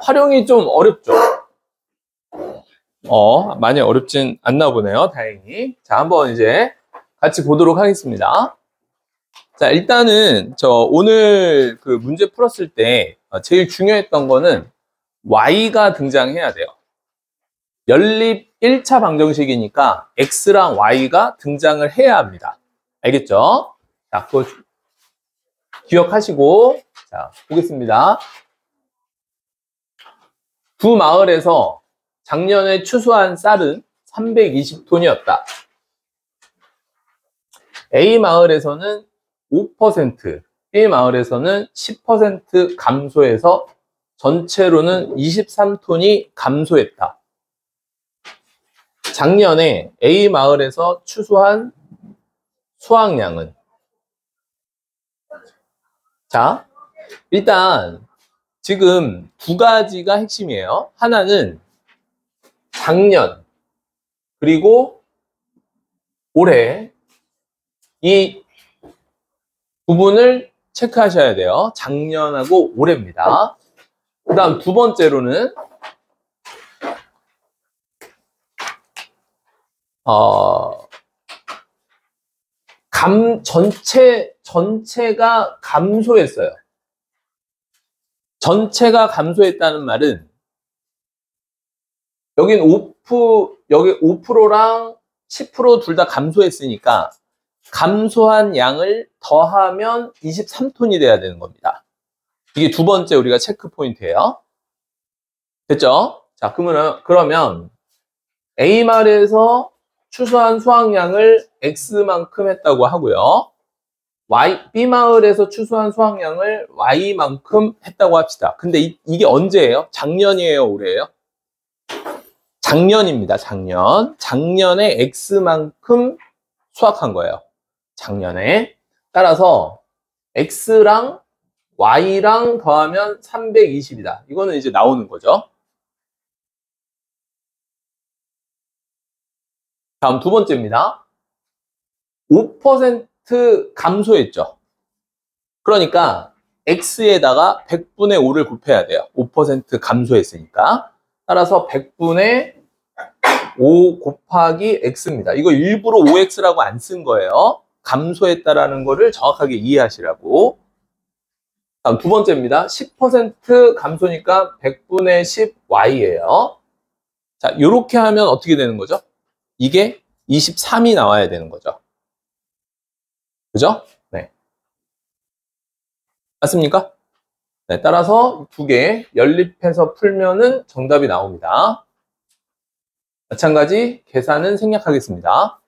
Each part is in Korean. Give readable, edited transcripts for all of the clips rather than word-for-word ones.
활용이 좀 어렵죠? 많이 어렵진 않나 보네요. 다행히. 자, 한번 이제 같이 보도록 하겠습니다. 자, 일단은 오늘 그 문제 풀었을 때 제일 중요했던 거는 y가 등장해야 돼요. 연립 1차 방정식이니까 x랑 y가 등장을 해야 합니다. 알겠죠? 자, 그거 기억하시고, 자, 보겠습니다. 두 마을에서 작년에 추수한 쌀은 320톤이었다. A 마을에서는 5%, B 마을에서는 10% 감소해서 전체로는 23톤이 감소했다. 작년에 A 마을에서 추수한 수확량은? 자, 일단 지금 두 가지가 핵심이에요. 하나는 작년, 그리고 올해 이 부분을 체크하셔야 돼요. 작년하고 올해입니다. 그 다음 두 번째로는 전체가 감소했어요. 전체가 감소했다는 말은 여긴 5%랑 10% 둘 다 감소했으니까 감소한 양을 더하면 23톤이 돼야 되는 겁니다. 이게 두 번째 우리가 체크 포인트예요. 됐죠? 자, 그러면 A 마을에서 추수한 수확량을 X만큼 했다고 하고요. B 마을에서 추수한 수확량을 Y만큼 했다고 합시다. 근데 이게 언제예요? 작년이에요? 올해예요? 작년입니다. 작년에 X만큼 수확한 거예요. 작년에. 따라서 X랑 Y랑 더하면 320이다. 이거는 이제 나오는 거죠. 다음 두 번째입니다. 5% 감소했죠. 그러니까 X에다가 100분의 5를 곱해야 돼요. 5% 감소했으니까. 따라서 100분의 5 곱하기 X입니다. 이거 일부러 5X라고 안 쓴 거예요. 감소했다라는 거를 정확하게 이해하시라고. 다음 두 번째입니다. 10% 감소니까 100분의 10Y예요. 자, 이렇게 하면 어떻게 되는 거죠? 이게 23이 나와야 되는 거죠. 그죠? 네. 맞습니까? 네, 따라서 두 개 연립해서 풀면은 정답이 나옵니다. 마찬가지 계산은 생략하겠습니다.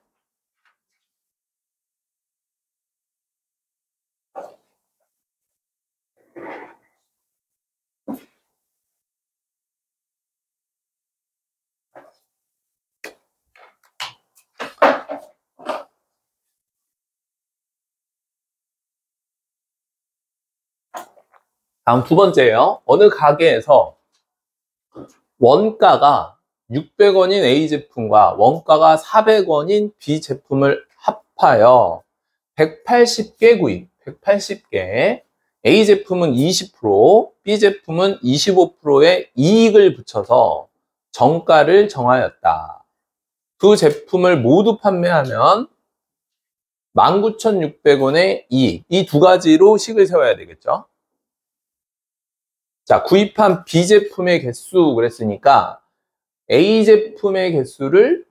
다음 두 번째예요. 어느 가게에서 원가가 600원인 A 제품과 원가가 400원인 B 제품을 합하여 180개 구입, 180개. A 제품은 20%, B 제품은 25%의 이익을 붙여서 정가를 정하였다. 두 제품을 모두 판매하면 19,600원의 이익. 이 두 가지로 식을 세워야 되겠죠. 자, 구입한 B 제품의 개수 그랬으니까 A 제품의 개수를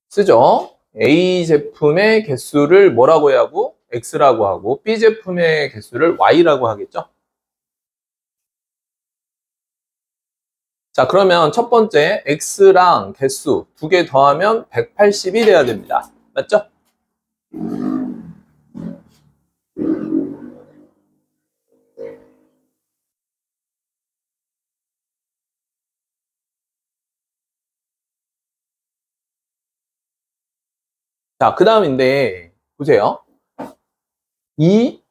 쓰죠. A 제품의 개수를 뭐라고 해야 하고? X라고 하고, B 제품의 개수를 Y라고 하겠죠. 자, 그러면 첫 번째 X랑 개수 두 개 더하면 180이 돼야 됩니다. 맞죠? 자, 그 다음인데 보세요. 이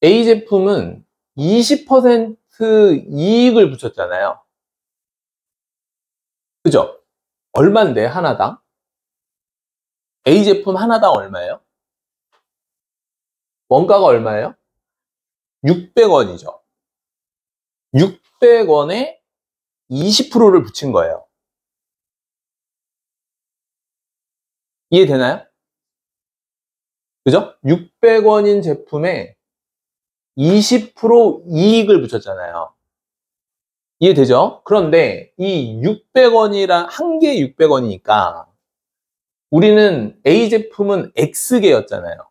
A 제품은 20% 이익을 붙였잖아요. 그죠? 얼만데 하나당? A 제품 하나당 얼마예요? 원가가 얼마예요? 600원이죠. 600원에 20%를 붙인 거예요. 이해되나요? 그죠? 600원인 제품에 20% 이익을 붙였잖아요. 이해되죠? 그런데 이 600원이랑 한 개에 600원이니까 우리는 A 제품은 X개였잖아요.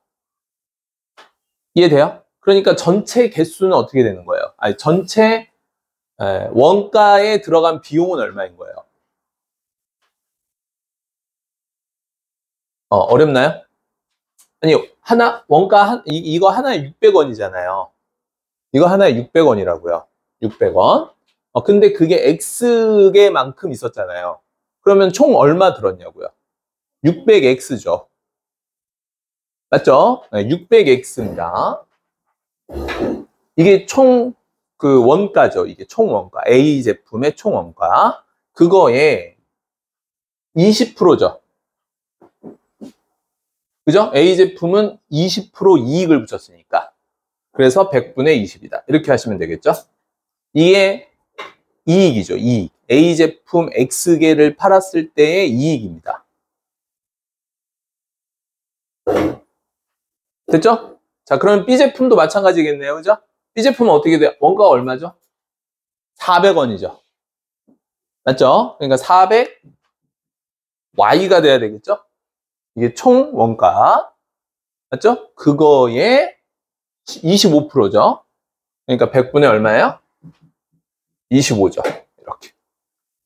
이해돼요? 그러니까 전체 개수는 어떻게 되는 거예요? 아니, 전체 원가에 들어간 비용은 얼마인 거예요? 어렵나요? 아니, 이거 하나에 600원이잖아요. 이거 하나에 600원이라고요. 600원. 근데 그게 X개만큼 있었잖아요. 그러면 총 얼마 들었냐고요? 600X죠. 맞죠? 600X입니다. 이게 총 그 원가죠. 이게 총 원가. A 제품의 총 원가. 그거에 20%죠. 그죠? A 제품은 20% 이익을 붙였으니까. 그래서 100분의 20이다. 이렇게 하시면 되겠죠? 이게 이익이죠. 이익. A 제품 X개를 팔았을 때의 이익입니다. 됐죠? 자, 그러면 B 제품도 마찬가지겠네요. 그죠? B 제품은 어떻게 돼요? 원가가 얼마죠? 400원이죠. 맞죠? 그러니까 400 Y가 돼야 되겠죠? 이게 총 원가. 맞죠? 그거의 25%죠. 그러니까 100분의 얼마예요? 25죠. 이렇게.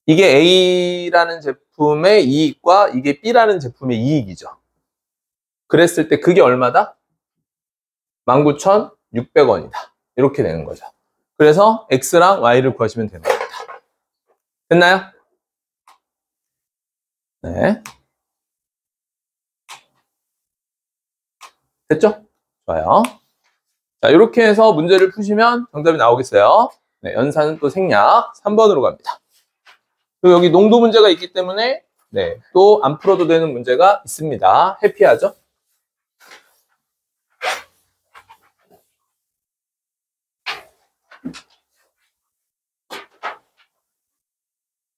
이게 A라는 제품의 이익과 이게 B라는 제품의 이익이죠. 그랬을 때 그게 얼마다? 19,600원이다. 이렇게 되는 거죠. 그래서 X랑 Y를 구하시면 되는 겁니다. 됐나요? 네. 됐죠? 좋아요. 자, 이렇게 해서 문제를 푸시면 정답이 나오겠어요. 네, 연산은 또 생략 3번으로 갑니다. 그리고 여기 농도 문제가 있기 때문에 네, 또 안 풀어도 되는 문제가 있습니다. 해피하죠?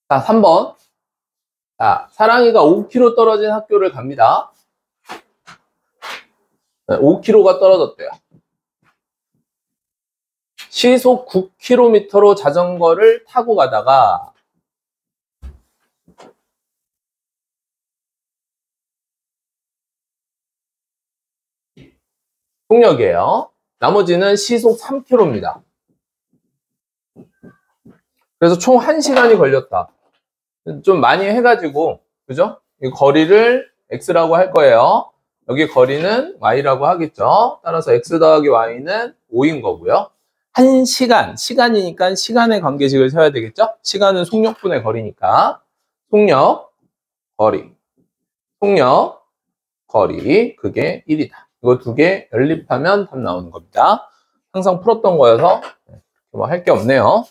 자, 3번. 자, 사랑이가 5km 떨어진 학교를 갑니다. 5km가 떨어졌대요. 시속 9km로 자전거를 타고 가다가 속력이에요. 나머지는 시속 3km입니다. 그래서 총 1시간이 걸렸다. 좀 많이 해가지고, 그죠? 이 거리를 X라고 할 거예요. 여기 거리는 Y라고 하겠죠. 따라서 X 더하기 Y는 5인 거고요. 1시간, 시간이니까 시간의 관계식을 세워야 되겠죠? 시간은 속력분의 거리니까. 속력, 거리. 속력, 거리. 그게 1이다. 이거 두 개 연립하면 답 나오는 겁니다. 항상 풀었던 거여서 뭐 할 게 없네요.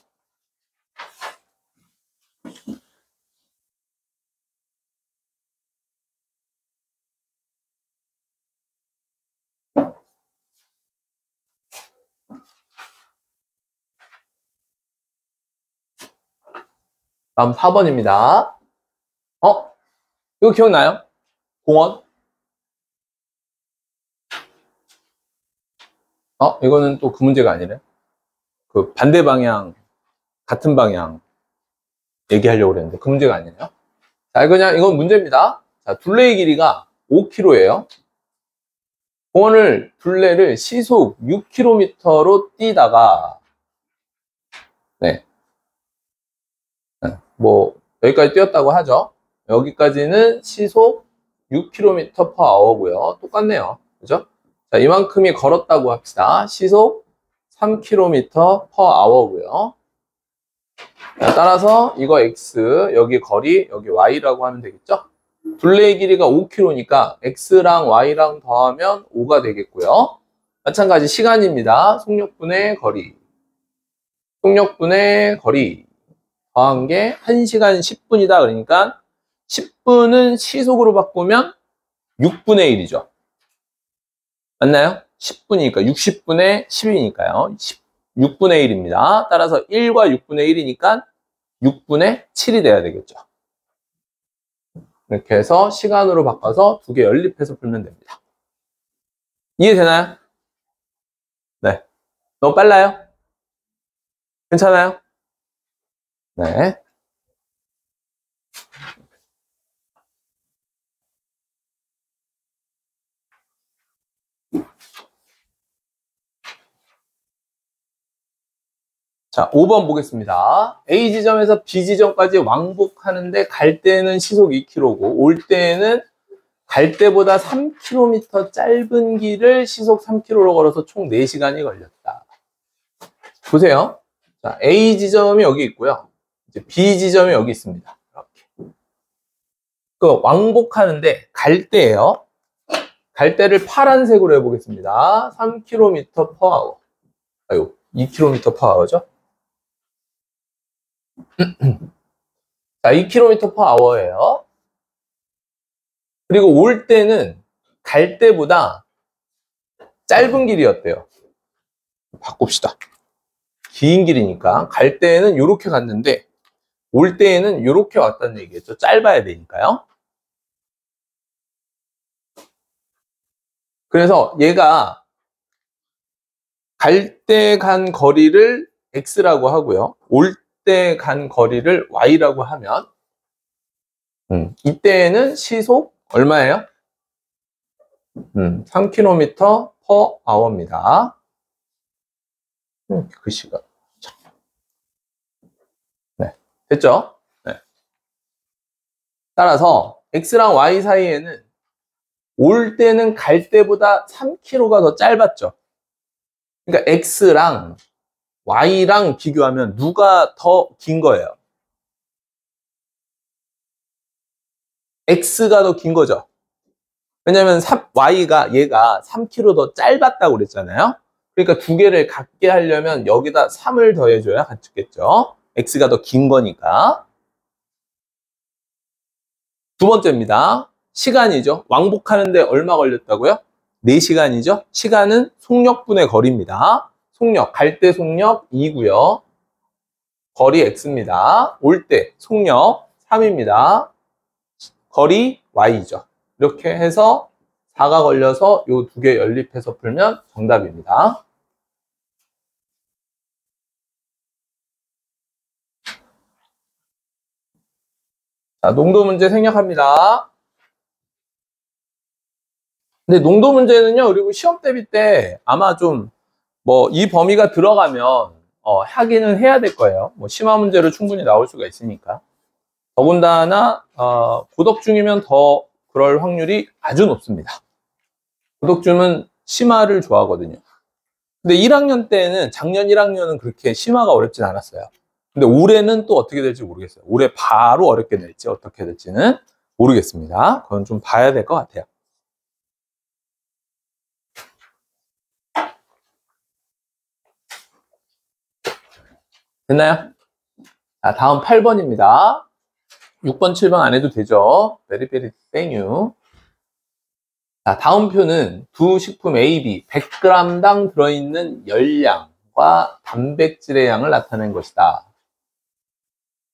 다음 4번입니다. 이거 기억나요? 공원? 이거는 또 그 문제가 아니래. 그 반대 방향, 같은 방향 얘기하려고 그랬는데 그 문제가 아니네요. 자, 그냥 이건 문제입니다. 자, 둘레의 길이가 5km예요. 공원을 둘레를 시속 6km로 뛰다가 네. 뭐 여기까지 뛰었다고 하죠. 여기까지는 시속 6km/h고요. 똑같네요. 그죠? 자, 이만큼이 걸었다고 합시다. 시속 3km/h고요. 따라서 이거 X, 여기 거리, 여기 Y라고 하면 되겠죠? 둘레의 길이가 5km니까 X랑 Y랑 더하면 5가 되겠고요. 마찬가지 시간입니다. 속력분의 거리. 속력분의 거리. 더한 게 1시간 10분이다. 그러니까 10분은 시속으로 바꾸면 6분의 1이죠. 맞나요? 10분이니까 60분의 10이니까요. 6분의 1입니다. 따라서 1과 6분의 1이니까 6분의 7이 돼야 되겠죠. 이렇게 해서 시간으로 바꿔서 두 개 연립해서 풀면 됩니다. 이해되나요? 네. 너무 빨라요? 괜찮아요? 네. 자, 5번 보겠습니다. A 지점에서 B 지점까지 왕복하는데 갈 때는 시속 2km고 올 때는 갈 때보다 3km 짧은 길을 시속 3km로 걸어서 총 4시간이 걸렸다. 보세요. 자, A 지점이 여기 있고요. 이제 B 지점이 여기 있습니다. 이렇게. 그 왕복하는데 갈 때예요. 갈 때를 파란색으로 해보겠습니다. 3km per hour. 아유, 2km per hour죠? 자, 2km per hour예요. 그리고 올 때는 갈 때보다 짧은 길이었대요. 바꿉시다. 긴 길이니까 갈 때는 이렇게 갔는데 올 때에는 이렇게 왔다는 얘기겠죠. 짧아야 되니까요. 그래서 얘가 갈 때 간 거리를 x라고 하고요. 올 때 간 거리를 y라고 하면 이때에는 시속 얼마예요? 3km per hour입니다. 글씨가. 네, 됐죠? 네. 따라서 x랑 y 사이에는 올 때는 갈 때보다 3km가 더 짧았죠. 그러니까 x랑 y랑 비교하면 누가 더 긴 거예요? x가 더 긴 거죠. 왜냐면 얘가 3km 더 짧았다고 그랬잖아요. 그러니까 두 개를 같게 하려면 여기다 3을 더해줘야 같겠죠. x가 더 긴 거니까. 두 번째입니다. 시간이죠. 왕복하는데 얼마 걸렸다고요? 4시간이죠. 시간은 속력분의 거리입니다. 속력, 갈 때 속력 2고요. 거리 x입니다. 올 때 속력 3입니다. 거리 y죠. 이렇게 해서 4가 걸려서 이 두 개 연립해서 풀면 정답입니다. 자, 농도 문제 생략합니다. 근데 농도 문제는요, 그리고 시험 대비 때 아마 좀 뭐 이 범위가 들어가면 하기는 해야 될 거예요. 뭐 심화 문제로 충분히 나올 수가 있으니까. 더군다나 고덕 중이면 더 그럴 확률이 아주 높습니다. 고덕 중은 심화를 좋아하거든요. 근데 1학년 때는 작년 1학년은 그렇게 심화가 어렵진 않았어요. 근데 올해는 또 어떻게 될지 모르겠어요. 올해 바로 어렵게 될지 어떻게 될지는 모르겠습니다. 그건 좀 봐야 될 것 같아요. 됐나요? 자, 다음 8번입니다. 6번, 7번 안 해도 되죠. 베리베리 땡유. 자, 다음 표는 두 식품 A, B 100g당 들어있는 열량과 단백질의 양을 나타낸 것이다.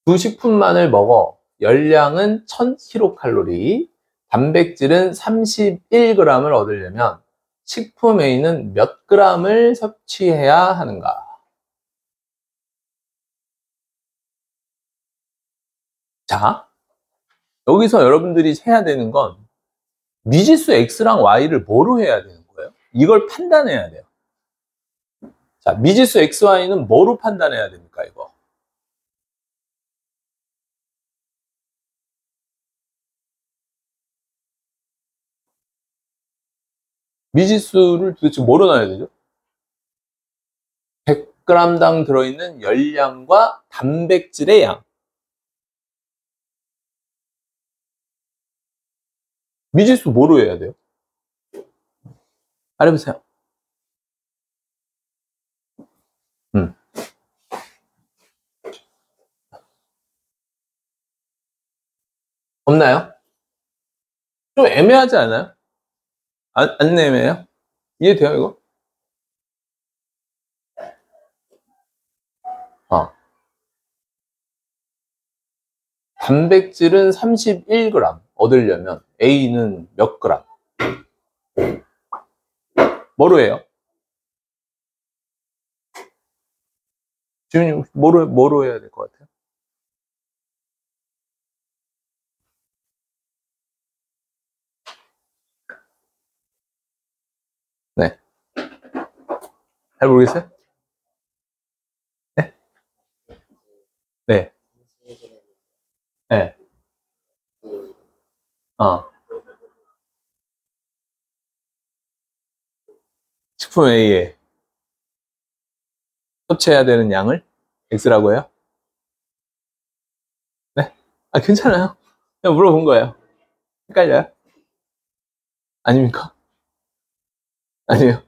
두 식품만을 먹어 열량은 1000kcal, 단백질은 31g을 얻으려면 식품 A는 몇 g을 섭취해야 하는가? 자, 여기서 여러분들이 해야 되는 건 미지수 X랑 Y를 뭐로 해야 되는 거예요? 이걸 판단해야 돼요. 자, 미지수 X, Y는 뭐로 판단해야 됩니까, 이거? 미지수를 도대체 뭐로 놔야 되죠? 100g당 들어있는 열량과 단백질의 양. 미지수 뭐로 해야 돼요? 말해보세요. 없나요? 좀 애매하지 않아요? 안 애매해요? 이해돼요, 이거? 어. 단백질은 31g 얻으려면 A는 몇 그램? 뭐로 해요? 지훈이 뭐로 해야 될 것 같아요? 네. 잘 모르겠어요? 네? 네. 네. 어. 식품 A에 섭취해야 되는 양을 X라고 해요? 네? 아, 괜찮아요. 그냥 물어본 거예요. 헷갈려요? 아닙니까? 아니에요.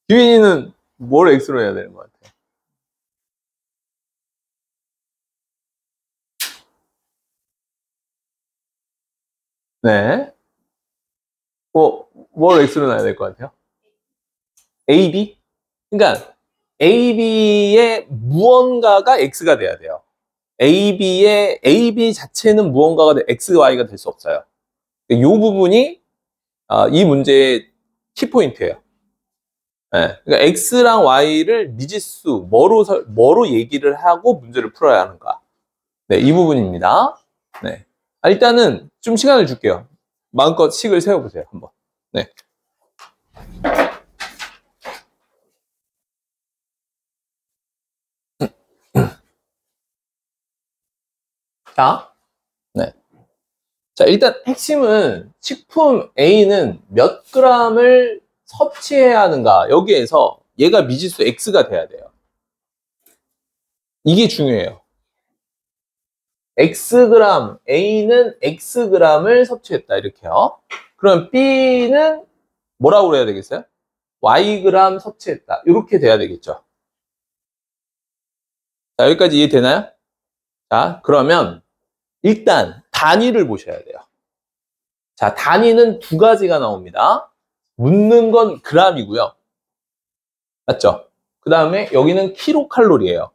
기민이는 뭘 X로 해야 되는 것 같아요? 네. 뭘 X로 놔야 될 것 같아요? A, B? 그러니까 A, B의 무언가가 X가 돼야 돼요. A, B 자체는 무언가가 X, Y가 될 수 없어요. 이 부분이 이 문제의 키포인트예요. 네. 그러니까 X랑 Y를 미지수, 뭐로 얘기를 하고 문제를 풀어야 하는가. 네, 이 부분입니다. 네. 일단은 좀 시간을 줄게요. 마음껏 식을 세워보세요, 한번. 네. 자, 네. 자, 일단 핵심은 식품 A는 몇 g을 섭취해야 하는가. 여기에서 얘가 미지수 X가 돼야 돼요. 이게 중요해요. Xg, A는 Xg을 섭취했다. 이렇게요. 그럼 B는 뭐라고 그래야 되겠어요? Yg 섭취했다. 이렇게 돼야 되겠죠. 자, 여기까지 이해되나요? 자, 그러면 일단 단위를 보셔야 돼요. 자, 단위는 두 가지가 나옵니다. 묻는 건 g이고요. 맞죠? 그 다음에 여기는 킬로칼로리예요.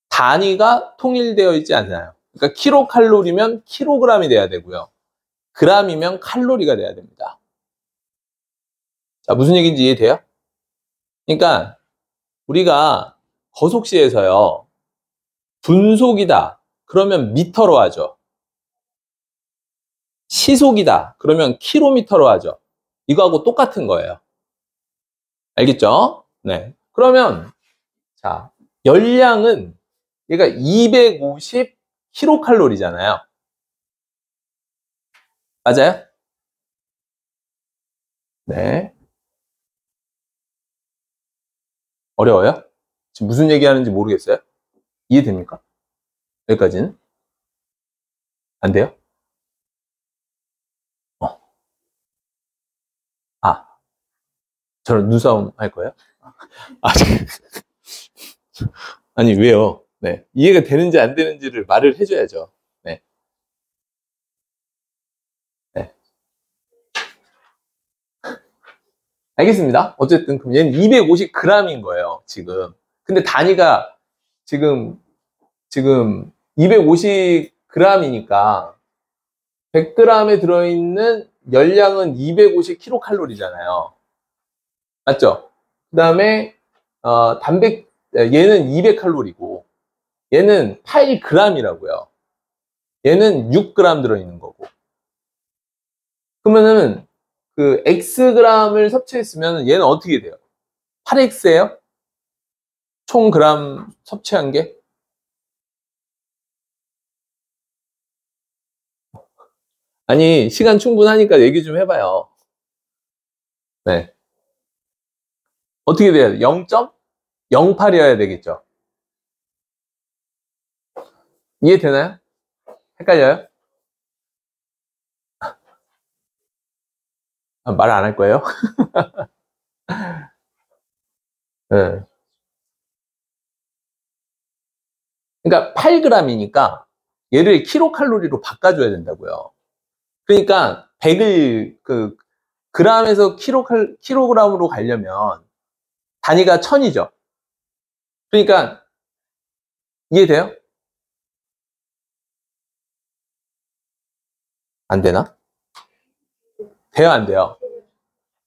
단위가 통일되어 있지 않나요? 그러니까 킬로칼로리면 킬로그램이 돼야 되고요. 그램이면 칼로리가 돼야 됩니다. 자, 무슨 얘기인지 이해돼요? 그러니까 우리가 거속시에서요. 분속이다. 그러면 미터로 하죠. 시속이다. 그러면 킬로미터로 하죠. 이거하고 똑같은 거예요. 알겠죠? 네. 그러면 자, 열량은 얘가 250 킬로칼로리잖아요. 맞아요? 네. 어려워요? 지금 무슨 얘기하는지 모르겠어요? 이해됩니까? 여기까지는? 안 돼요? 어. 아, 저는 눈싸움 할 거예요? 아, 아니, 왜요? 네. 이해가 되는지 안 되는지를 말을 해줘야죠. 네. 네. 알겠습니다. 어쨌든, 그럼 얘는 250g인 거예요, 지금. 근데 단위가 지금 250g이니까 100g에 들어있는 열량은 250kcal잖아요. 맞죠? 그 다음에, 얘는 200칼로리고, 얘는 8g이라고요. 얘는 6g 들어있는 거고. 그러면은, 그 Xg을 섭취했으면 얘는 어떻게 돼요? 8X예요? 총 그램 섭취한 게? 아니, 시간 충분하니까 얘기 좀 해봐요. 네. 어떻게 돼야 돼? 0.08이어야 되겠죠? 이해되나요? 헷갈려요? 말 안 할 거예요? 네. 그러니까 8g이니까 얘를 킬로칼로리로 바꿔줘야 된다고요. 그러니까 100을 g에서 킬로그램으로 가려면 단위가 1000이죠. 그러니까 이해돼요? 안 되나? 돼요, 안 돼요?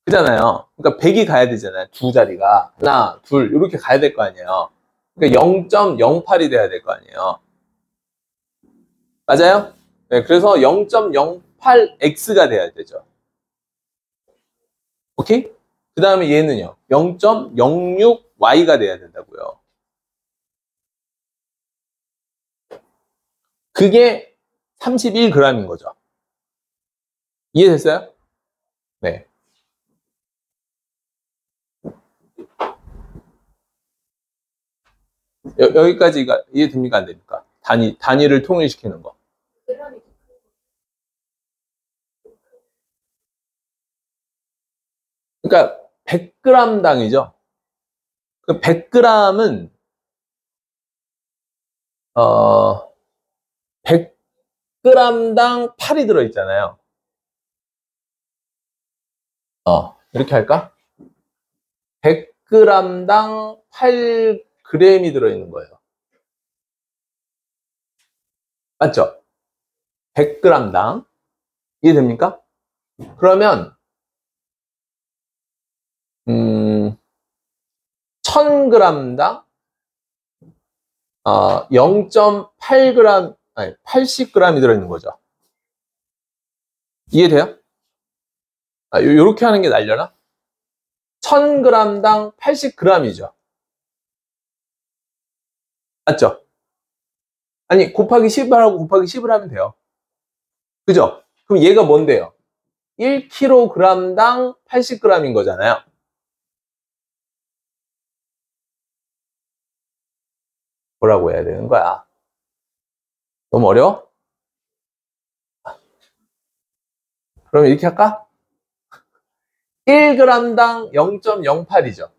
그잖아요. 그러니까 100이 가야 되잖아요. 두 자리가. 하나, 둘, 이렇게 가야 될 거 아니에요. 그러니까 0.08이 돼야 될 거 아니에요. 맞아요? 네, 그래서 0.08x가 돼야 되죠. 오케이? 그 다음에 얘는요. 0.06y가 돼야 된다고요. 그게 31g인 거죠. 이해됐어요? 네. 여기까지가 이해됩니까? 안 됩니까? 단위를 통일시키는 거. 그러니까 100g당이죠. 그 100g은 100g당 8이 들어있잖아요. 이렇게 할까? 100g당 8g이 들어있는 거예요. 맞죠? 100g당. 이해됩니까? 그러면 1000g당 0.8g, 아니 80g이 들어있는 거죠. 이해돼요? 요렇게 하는 게 날려나? 1000g당 80g이죠. 맞죠? 아니, 곱하기 10을 하고 곱하기 10을 하면 돼요. 그죠? 그럼 얘가 뭔데요? 1kg당 80g인 거잖아요. 뭐라고 해야 되는 거야? 너무 어려워? 그럼 이렇게 할까? 1g당 0.08이죠.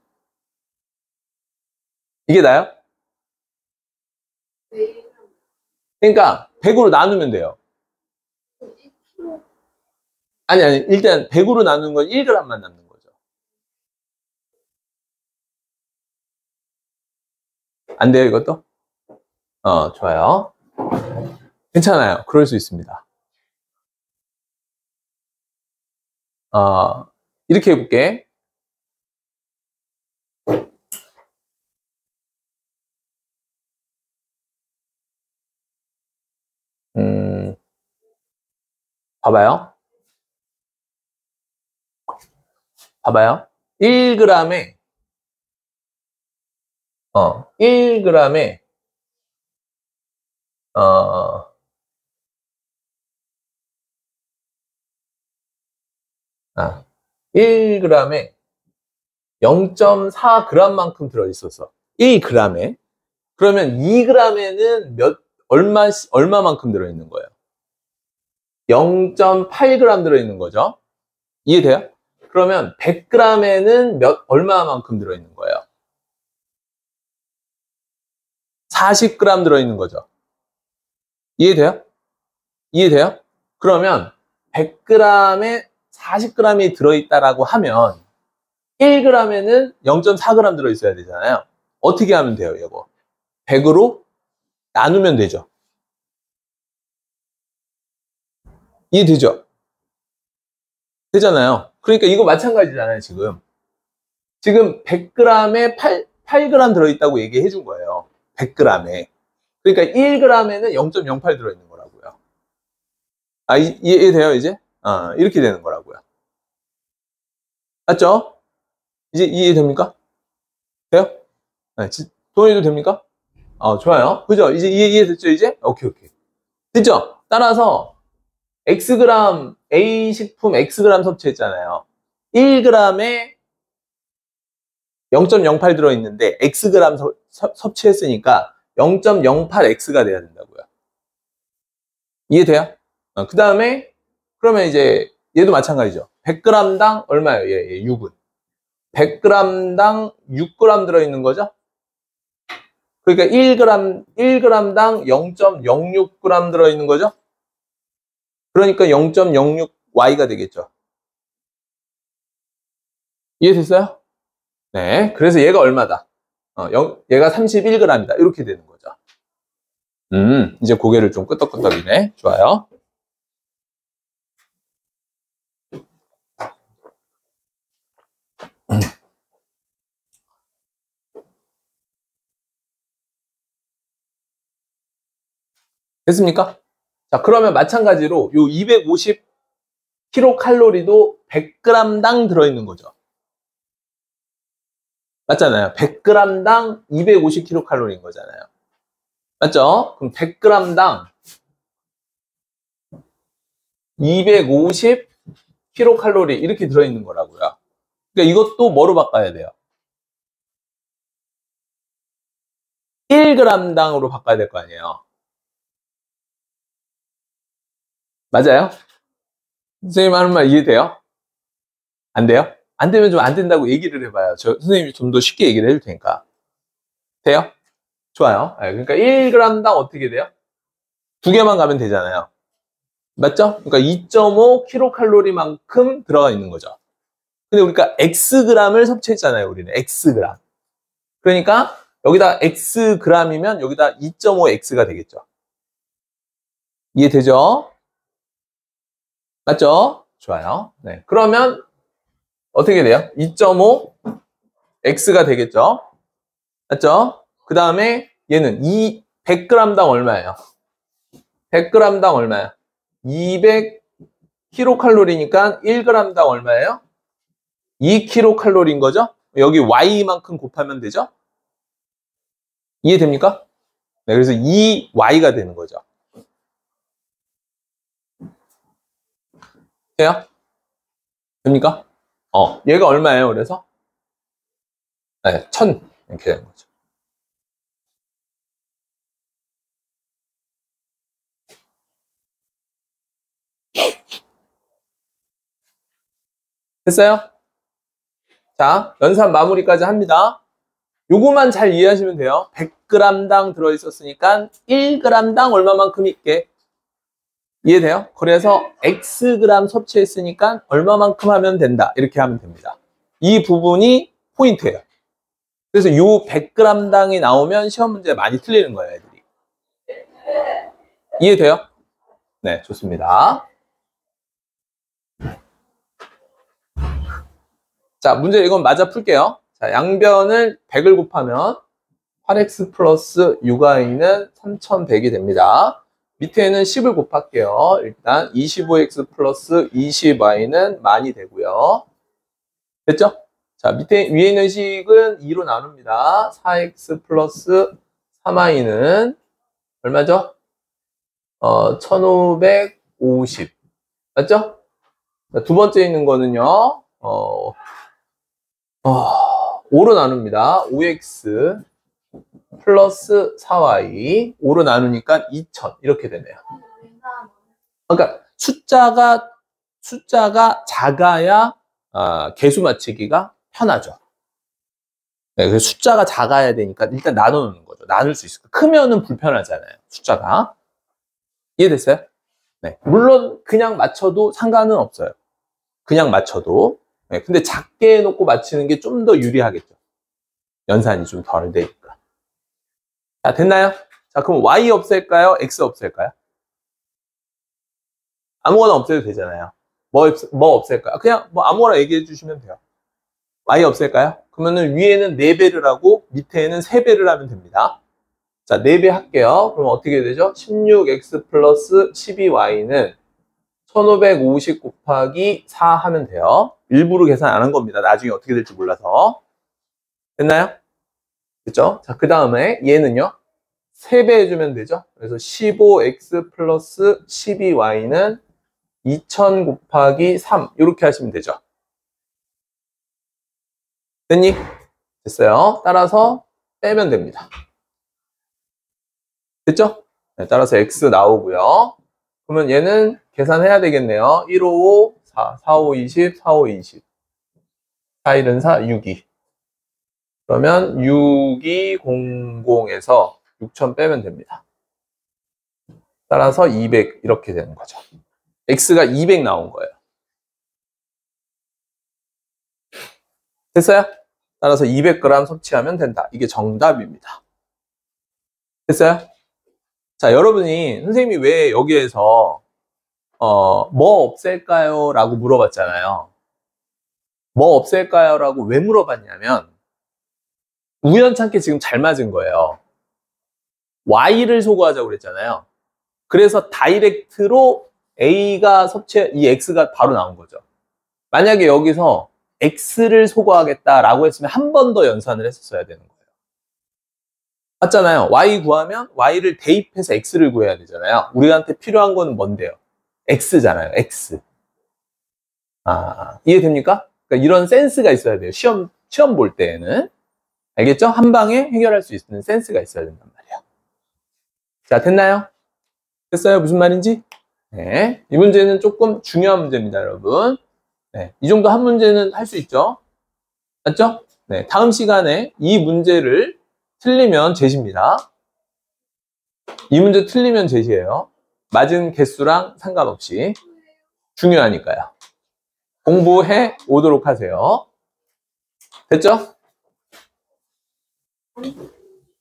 이게 나요? 그러니까 100으로 나누면 돼요. 아니, 일단 100으로 나누는 건 1g만 남는 거죠. 안 돼요, 이것도? 좋아요. 괜찮아요. 그럴 수 있습니다. 이렇게 해볼게. 봐봐요. 1g에 1g에 1g에 0.4g만큼 들어있었어. 1g에. 그러면 2g에는 얼마만큼 들어있는 거예요? 0.8g 들어있는 거죠. 이해돼요? 그러면 100g에는 얼마만큼 들어있는 거예요? 40g 들어있는 거죠. 이해돼요? 이해돼요? 그러면 100g에 40g이 들어있다라고 하면 1g에는 0.4g 들어있어야 되잖아요. 어떻게 하면 돼요, 이거? 100으로 나누면 되죠. 이해되죠? 되잖아요. 그러니까 이거 마찬가지잖아요, 지금. 지금 100g에 8g 들어있다고 얘기해 준 거예요. 100g에. 그러니까 1g에는 0.08 들어있는 거라고요. 이해돼요, 이제? 이렇게 되는 거라고요. 맞죠? 이제 이해됩니까? 돼요? 네, 동의도 됩니까? 좋아요. 그죠? 이제 이해됐죠, 이제? 오케이. 됐죠? 따라서, Xg, A식품 Xg 섭취했잖아요. 1g에 0.08 들어있는데, Xg 섭취했으니까 0.08X가 돼야 된다고요. 이해돼요? 그 다음에, 그러면 이제, 얘도 마찬가지죠. 100g당 얼마예요? 얘 6은. 100g당 6g 들어있는 거죠? 그러니까 1g당 0.06g 들어있는 거죠? 그러니까 0.06y가 되겠죠. 이해됐어요? 네. 그래서 얘가 얼마다? 얘가 31g이다. 이렇게 되는 거죠. 이제 고개를 좀 끄덕끄덕이네. 좋아요. 됐습니까? 자, 그러면 마찬가지로 요 250kcal도 100g당 들어있는 거죠. 맞잖아요. 100g당 250kcal인 거잖아요. 맞죠? 그럼 100g당 250kcal 이렇게 들어있는 거라고요. 그러니까 이것도 뭐로 바꿔야 돼요? 1g당으로 바꿔야 될 거 아니에요. 맞아요? 선생님 하는 말 이해돼요? 안 돼요? 안 되면 좀 안 된다고 얘기를 해봐요. 선생님이 좀 더 쉽게 얘기를 해줄 테니까. 돼요? 좋아요. 그러니까 1g당 어떻게 돼요? 두 개만 가면 되잖아요. 맞죠? 그러니까 2.5kcal만큼 들어가 있는 거죠. 근데 우리가 xg을 섭취했잖아요. 우리는 xg. 그러니까 여기다 xg이면 여기다 2.5x가 되겠죠. 이해되죠? 맞죠? 좋아요. 네. 그러면 어떻게 돼요? 2.5x가 되겠죠? 맞죠? 그 다음에 얘는 100g당 얼마예요? 100g당 얼마예요? 200kcal니까 1g당 얼마예요? 2kcal인 거죠? 여기 y만큼 곱하면 되죠? 이해됩니까? 네, 그래서 2y가 되는 거죠. 돼요? 됩니까? 얘가 얼마예요, 그래서? 네, 1000 이렇게 되는 거죠. 됐어요? 자, 연산 마무리까지 합니다. 요거만 잘 이해하시면 돼요. 100g당 들어있었으니까 1g당 얼마만큼 있게. 이해돼요? 그래서 xg 섭취했으니까 얼마만큼 하면 된다. 이렇게 하면 됩니다. 이 부분이 포인트예요. 그래서 요 100g당이 나오면 시험 문제 많이 틀리는 거예요, 애들이. 이해돼요? 네, 좋습니다. 자, 문제 이건 맞아 풀게요. 자, 양변을 100을 곱하면 8x 플러스 6y는 3100이 됩니다. 밑에는 10을 곱할게요. 일단 25x 플러스 20y는 만이 되고요. 됐죠? 자, 위에 있는 식은 2로 나눕니다. 4x 플러스 3y는 얼마죠? 1550. 맞죠? 자, 두 번째 있는 거는요. 5로 나눕니다. 5x 플러스 4y 5로 나누니까 2000 이렇게 되네요. 그러니까 숫자가 작아야 개수 맞추기가 편하죠. 네, 그래서 숫자가 작아야 되니까 일단 나누는 거죠. 나눌 수 있어요. 크면은 불편하잖아요. 숫자가. 이해됐어요? 네. 물론 그냥 맞춰도 상관은 없어요. 그냥 맞춰도. 네, 근데 작게 해놓고 맞히는 게 좀 더 유리하겠죠. 연산이 좀 덜 되니까. 자, 됐나요? 자, 그럼 y 없앨까요? x 없앨까요? 아무거나 없애도 되잖아요. 뭐 없앨까요? 그냥 뭐 아무거나 얘기해 주시면 돼요. y 없앨까요? 그러면은 위에는 4배를 하고 밑에는 3배를 하면 됩니다. 자, 4배 할게요. 그럼 어떻게 되죠? 16x 플러스 12y는 1550 곱하기 4 하면 돼요. 일부러 계산 안 한 겁니다. 나중에 어떻게 될지 몰라서. 됐나요? 됐죠? 자, 그 다음에 얘는요. 3배 해주면 되죠. 그래서 15x 플러스 12y는 2000 곱하기 3 이렇게 하시면 되죠. 됐니? 됐어요. 따라서 빼면 됩니다. 됐죠? 네, 따라서 x 나오고요. 그러면 얘는 계산해야 되겠네요. 155, 4, 45, 20, 45, 20. 4, 1은 4, 6이. 그러면 6200에서 6000 빼면 됩니다. 따라서 200 이렇게 되는 거죠. x가 200 나온 거예요. 됐어요? 따라서 200g 섭취하면 된다. 이게 정답입니다. 됐어요? 자, 여러분이 선생님이 왜 여기에서 뭐 없앨까요? 라고 물어봤잖아요. 뭐 없앨까요? 라고 왜 물어봤냐면 우연찮게 지금 잘 맞은 거예요. Y를 소거하자고 그랬잖아요. 그래서 다이렉트로 A가 이 X가 바로 나온 거죠. 만약에 여기서 X를 소거하겠다라고 했으면 한 번 더 연산을 했었어야 되는 거예요. 맞잖아요. Y 구하면 Y를 대입해서 X를 구해야 되잖아요. 우리한테 필요한 거는 뭔데요? X잖아요. X. 이해됩니까? 그러니까 이런 센스가 있어야 돼요. 시험 볼 때에는. 알겠죠? 한 방에 해결할 수 있는 센스가 있어야 된단 말이에요. 자, 됐나요? 됐어요? 무슨 말인지? 네. 이 문제는 조금 중요한 문제입니다, 여러분. 네. 이 정도 한 문제는 할 수 있죠? 맞죠? 네. 다음 시간에 이 문제를 틀리면 제시입니다. 이 문제 틀리면 제시예요. 맞은 개수랑 상관없이. 중요하니까요. 공부해 오도록 하세요. 됐죠?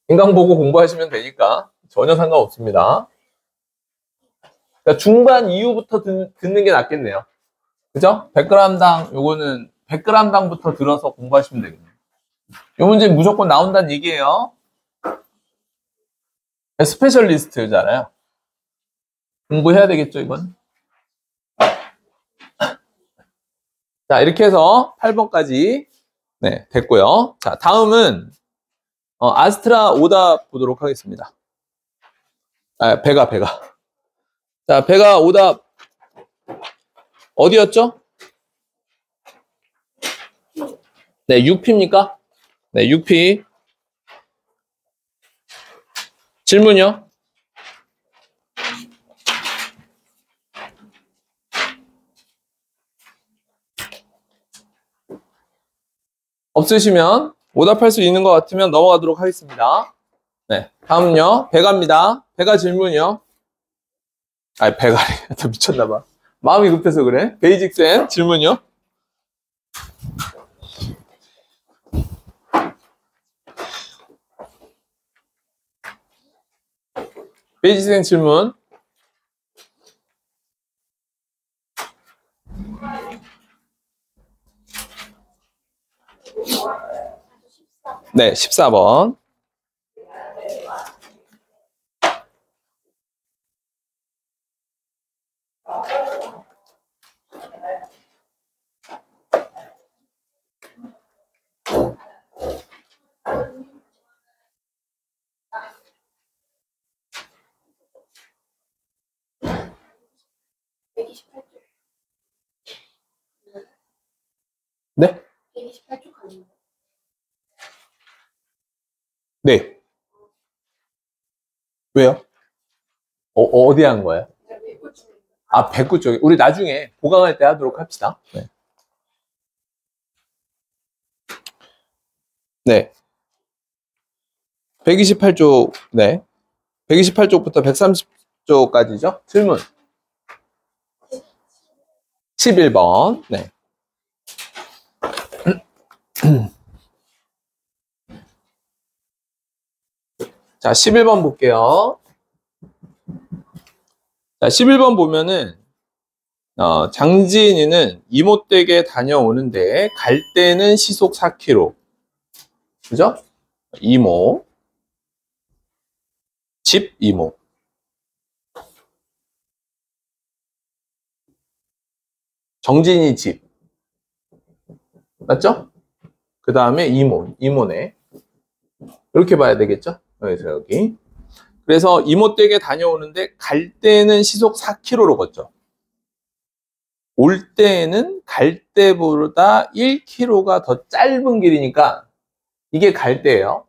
인강 보고 공부하시면 되니까 전혀 상관없습니다. 그러니까 중반 이후부터 듣는 게 낫겠네요. 그죠? 100g당 요거는 100g당부터 들어서 공부하시면 되겠네요. 이 문제 무조건 나온다는 얘기예요. 스페셜리스트잖아요. 공부해야 되겠죠, 이건? 자, 이렇게 해서 8번까지 네, 됐고요. 자, 다음은 아스트라 오답 보도록 하겠습니다. 배가. 자, 배가 오답 어디였죠? 네, 6P입니까? 네, 6P. 질문이요? 없으시면 오답할 수 있는 것 같으면 넘어가도록 하겠습니다. 네, 다음은요. 배가입니다. 배가 질문이요. 배가래. 더 미쳤나봐. 마음이 급해서 그래. 베이직쌤 질문이요. 베이직쌤 질문. 네, 14번. 네? 128쪽 가는 거. 네. 왜요? 어디 한 거예요? 109 쪽에. 우리 나중에 보강할 때 하도록 합시다. 네. 네. 128쪽, 네. 128쪽부터 130쪽까지죠? 질문. 11번. 네. 자, 11번 볼게요. 자, 11번 보면은, 장지인이는 이모 댁에 다녀오는데, 갈 때는 시속 4km. 그죠? 이모. 집 이모. 정진이 집. 맞죠? 그 다음에 이모네. 이렇게 봐야 되겠죠? 여기서 여기. 그래서 이모 댁에 다녀오는데 갈 때는 시속 4km로 걷죠. 올 때에는 갈 때보다 1km가 더 짧은 길이니까 이게 갈 때예요.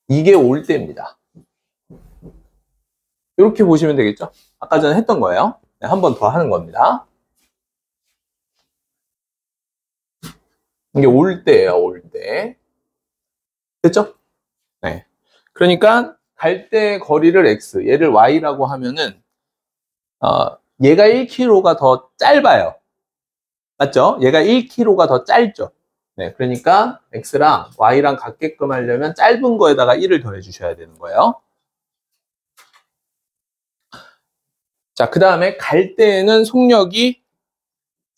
이게 올 때입니다. 이렇게 보시면 되겠죠? 아까 전에 했던 거예요. 네, 한 번 더 하는 겁니다. 이게 올 때예요, 올 때. 됐죠? 네. 그러니까 갈 때 거리를 x, 얘를 y라고 하면은 얘가 1km가 더 짧아요. 맞죠? 얘가 1kg가 더 짧죠. 네, 그러니까 x랑 y랑 같게끔 하려면 짧은 거에다가 1을 더해 주셔야 되는 거예요. 자, 그 다음에 갈 때에는 속력이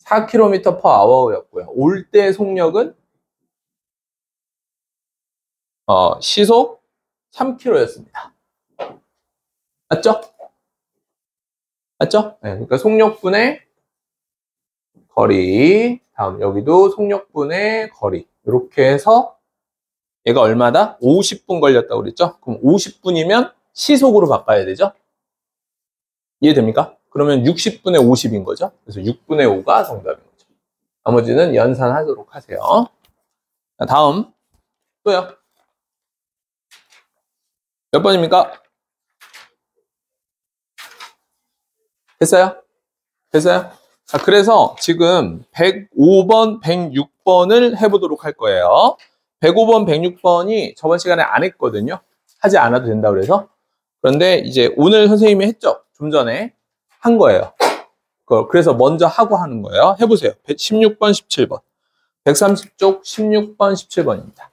4km/h였고요. 올 때 속력은 시속 3km였습니다. 맞죠? 맞죠? 네, 그러니까 속력분의 거리, 다음 여기도 속력분의 거리, 이렇게 해서 얘가 얼마다? 50분 걸렸다고 그랬죠? 그럼 50분이면 시속으로 바꿔야 되죠? 이해됩니까? 그러면 60분의 50인 거죠? 그래서 6분의 5가 정답인 거죠. 나머지는 연산하도록 하세요. 자, 다음 또요. 몇 번입니까? 됐어요? 됐어요? 자, 그래서 지금 105번, 106번을 해보도록 할 거예요. 105번, 106번이 저번 시간에 안 했거든요. 하지 않아도 된다고 그래서. 그런데 이제 오늘 선생님이 했죠. 좀 전에 한 거예요. 그래서 먼저 하고 하는 거예요. 해보세요. 16번, 17번. 130쪽 16번, 17번입니다.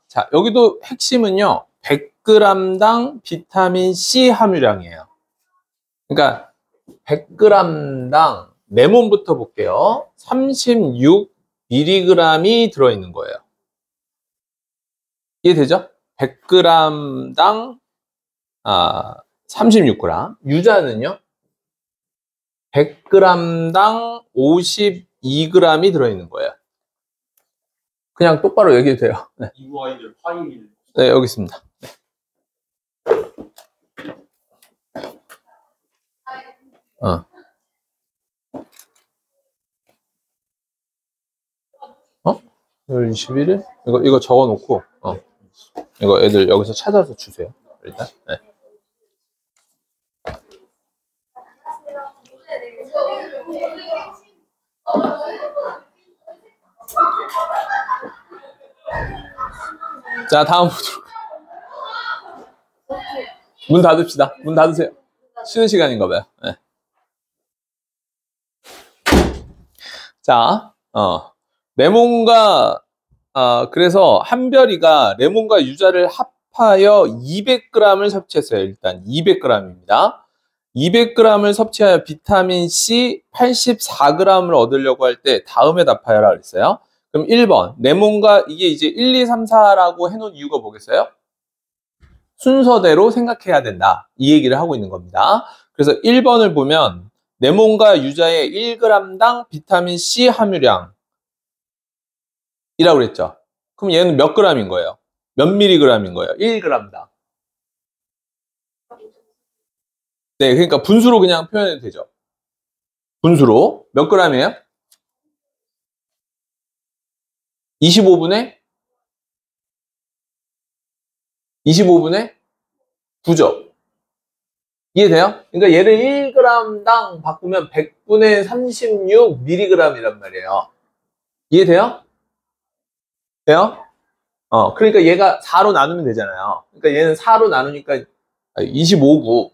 자, 여기도 핵심은요. 100g당 비타민 C 함유량이에요. 그러니까 100g당 레몬부터 볼게요. 36mg이 들어있는 거예요. 이해되죠? 100g당 36g. 유자는요. 100g당 52g이 들어있는 거예요. 그냥 똑바로 얘기해도 돼요. 네. 이구 아이들 파일. 네, 여기 있습니다. 네. 어. 21일? 이거 적어 놓고, 이거 애들 여기서 찾아서 주세요. 일단. 네. 자, 다음 보도록. 문 닫읍시다. 문 닫으세요. 쉬는 시간인가 봐요. 네. 자, 레몬과, 그래서 한별이가 레몬과 유자를 합하여 200g을 섭취했어요. 일단 200g입니다. 200g을 섭취하여 비타민 C 84g을 얻으려고 할 때 다음에 답하여라 그랬어요. 그럼 1번, 레몬과 이게 이제 1, 2, 3, 4라고 해놓은 이유가 뭐겠어요? 순서대로 생각해야 된다. 이 얘기를 하고 있는 겁니다. 그래서 1번을 보면 레몬과 유자의 1g당 비타민 C 함유량이라고 그랬죠. 그럼 얘는 몇 g인 거예요? 몇 미리그램인 거예요? 1g당. 네, 그러니까 분수로 그냥 표현해도 되죠. 분수로 몇 g이에요? 25분의 9죠. 이해돼요? 그러니까 얘를 1g당 바꾸면 100분의 36mg이란 말이에요. 이해돼요? 돼요? 그러니까 얘가 4로 나누면 되잖아요. 그러니까 얘는 4로 나누니까 25구.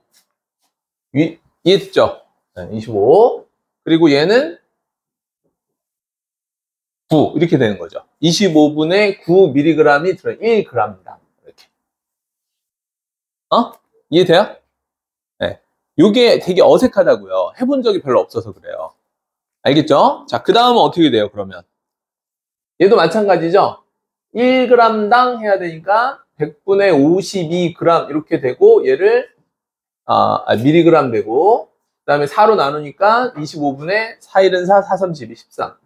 이해됐죠? 네, 25. 그리고 얘는 9. 이렇게 되는 거죠. 25분의 9mg이 들어 1g당. 이렇게. 이해돼요? 네. 요게 되게 어색하다고요. 해본 적이 별로 없어서 그래요. 알겠죠? 자, 그 다음은 어떻게 돼요, 그러면? 얘도 마찬가지죠? 1g당 해야 되니까 100분의 52g 이렇게 되고, 얘를, 미리그램 되고, 그 다음에 4로 나누니까 25분의 4, 1은 4, 4, 3, 12, 13.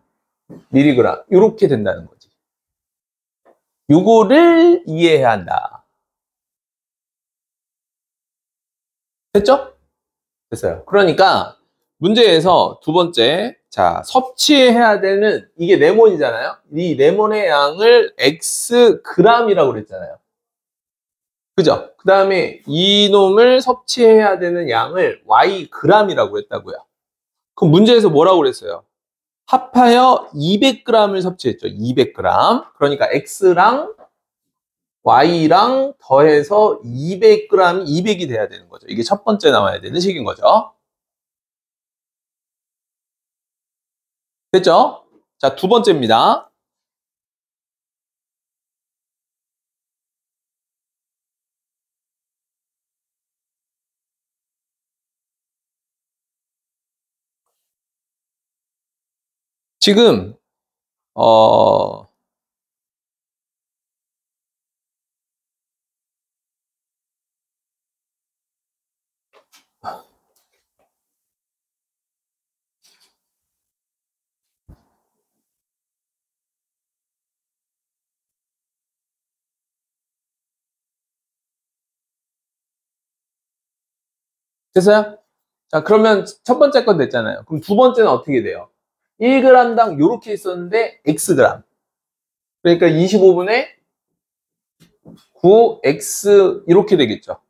미리그램. 이렇게 된다는 거지. 요거를 이해해야 한다. 됐죠? 됐어요. 그러니까 문제에서 두 번째, 자, 섭취해야 되는 이게 레몬이잖아요. 이 레몬의 양을 Xg이라고 그랬잖아요. 그죠? 그 다음에 이놈을 섭취해야 되는 양을 Yg이라고 했다고요. 그럼 문제에서 뭐라고 그랬어요? 합하여 200g을 섭취했죠. 200g. 그러니까 X랑 Y랑 더해서 200g이 200이 돼야 되는 거죠. 이게 첫 번째 나와야 되는 식인 거죠. 됐죠? 자, 두 번째입니다. 지금 됐어요? 자, 그러면 첫 번째 건 됐잖아요. 그럼 두 번째는 어떻게 돼요? 1g당 이렇게 있었는데 Xg. 그러니까 25분의 9X 이렇게 되겠죠.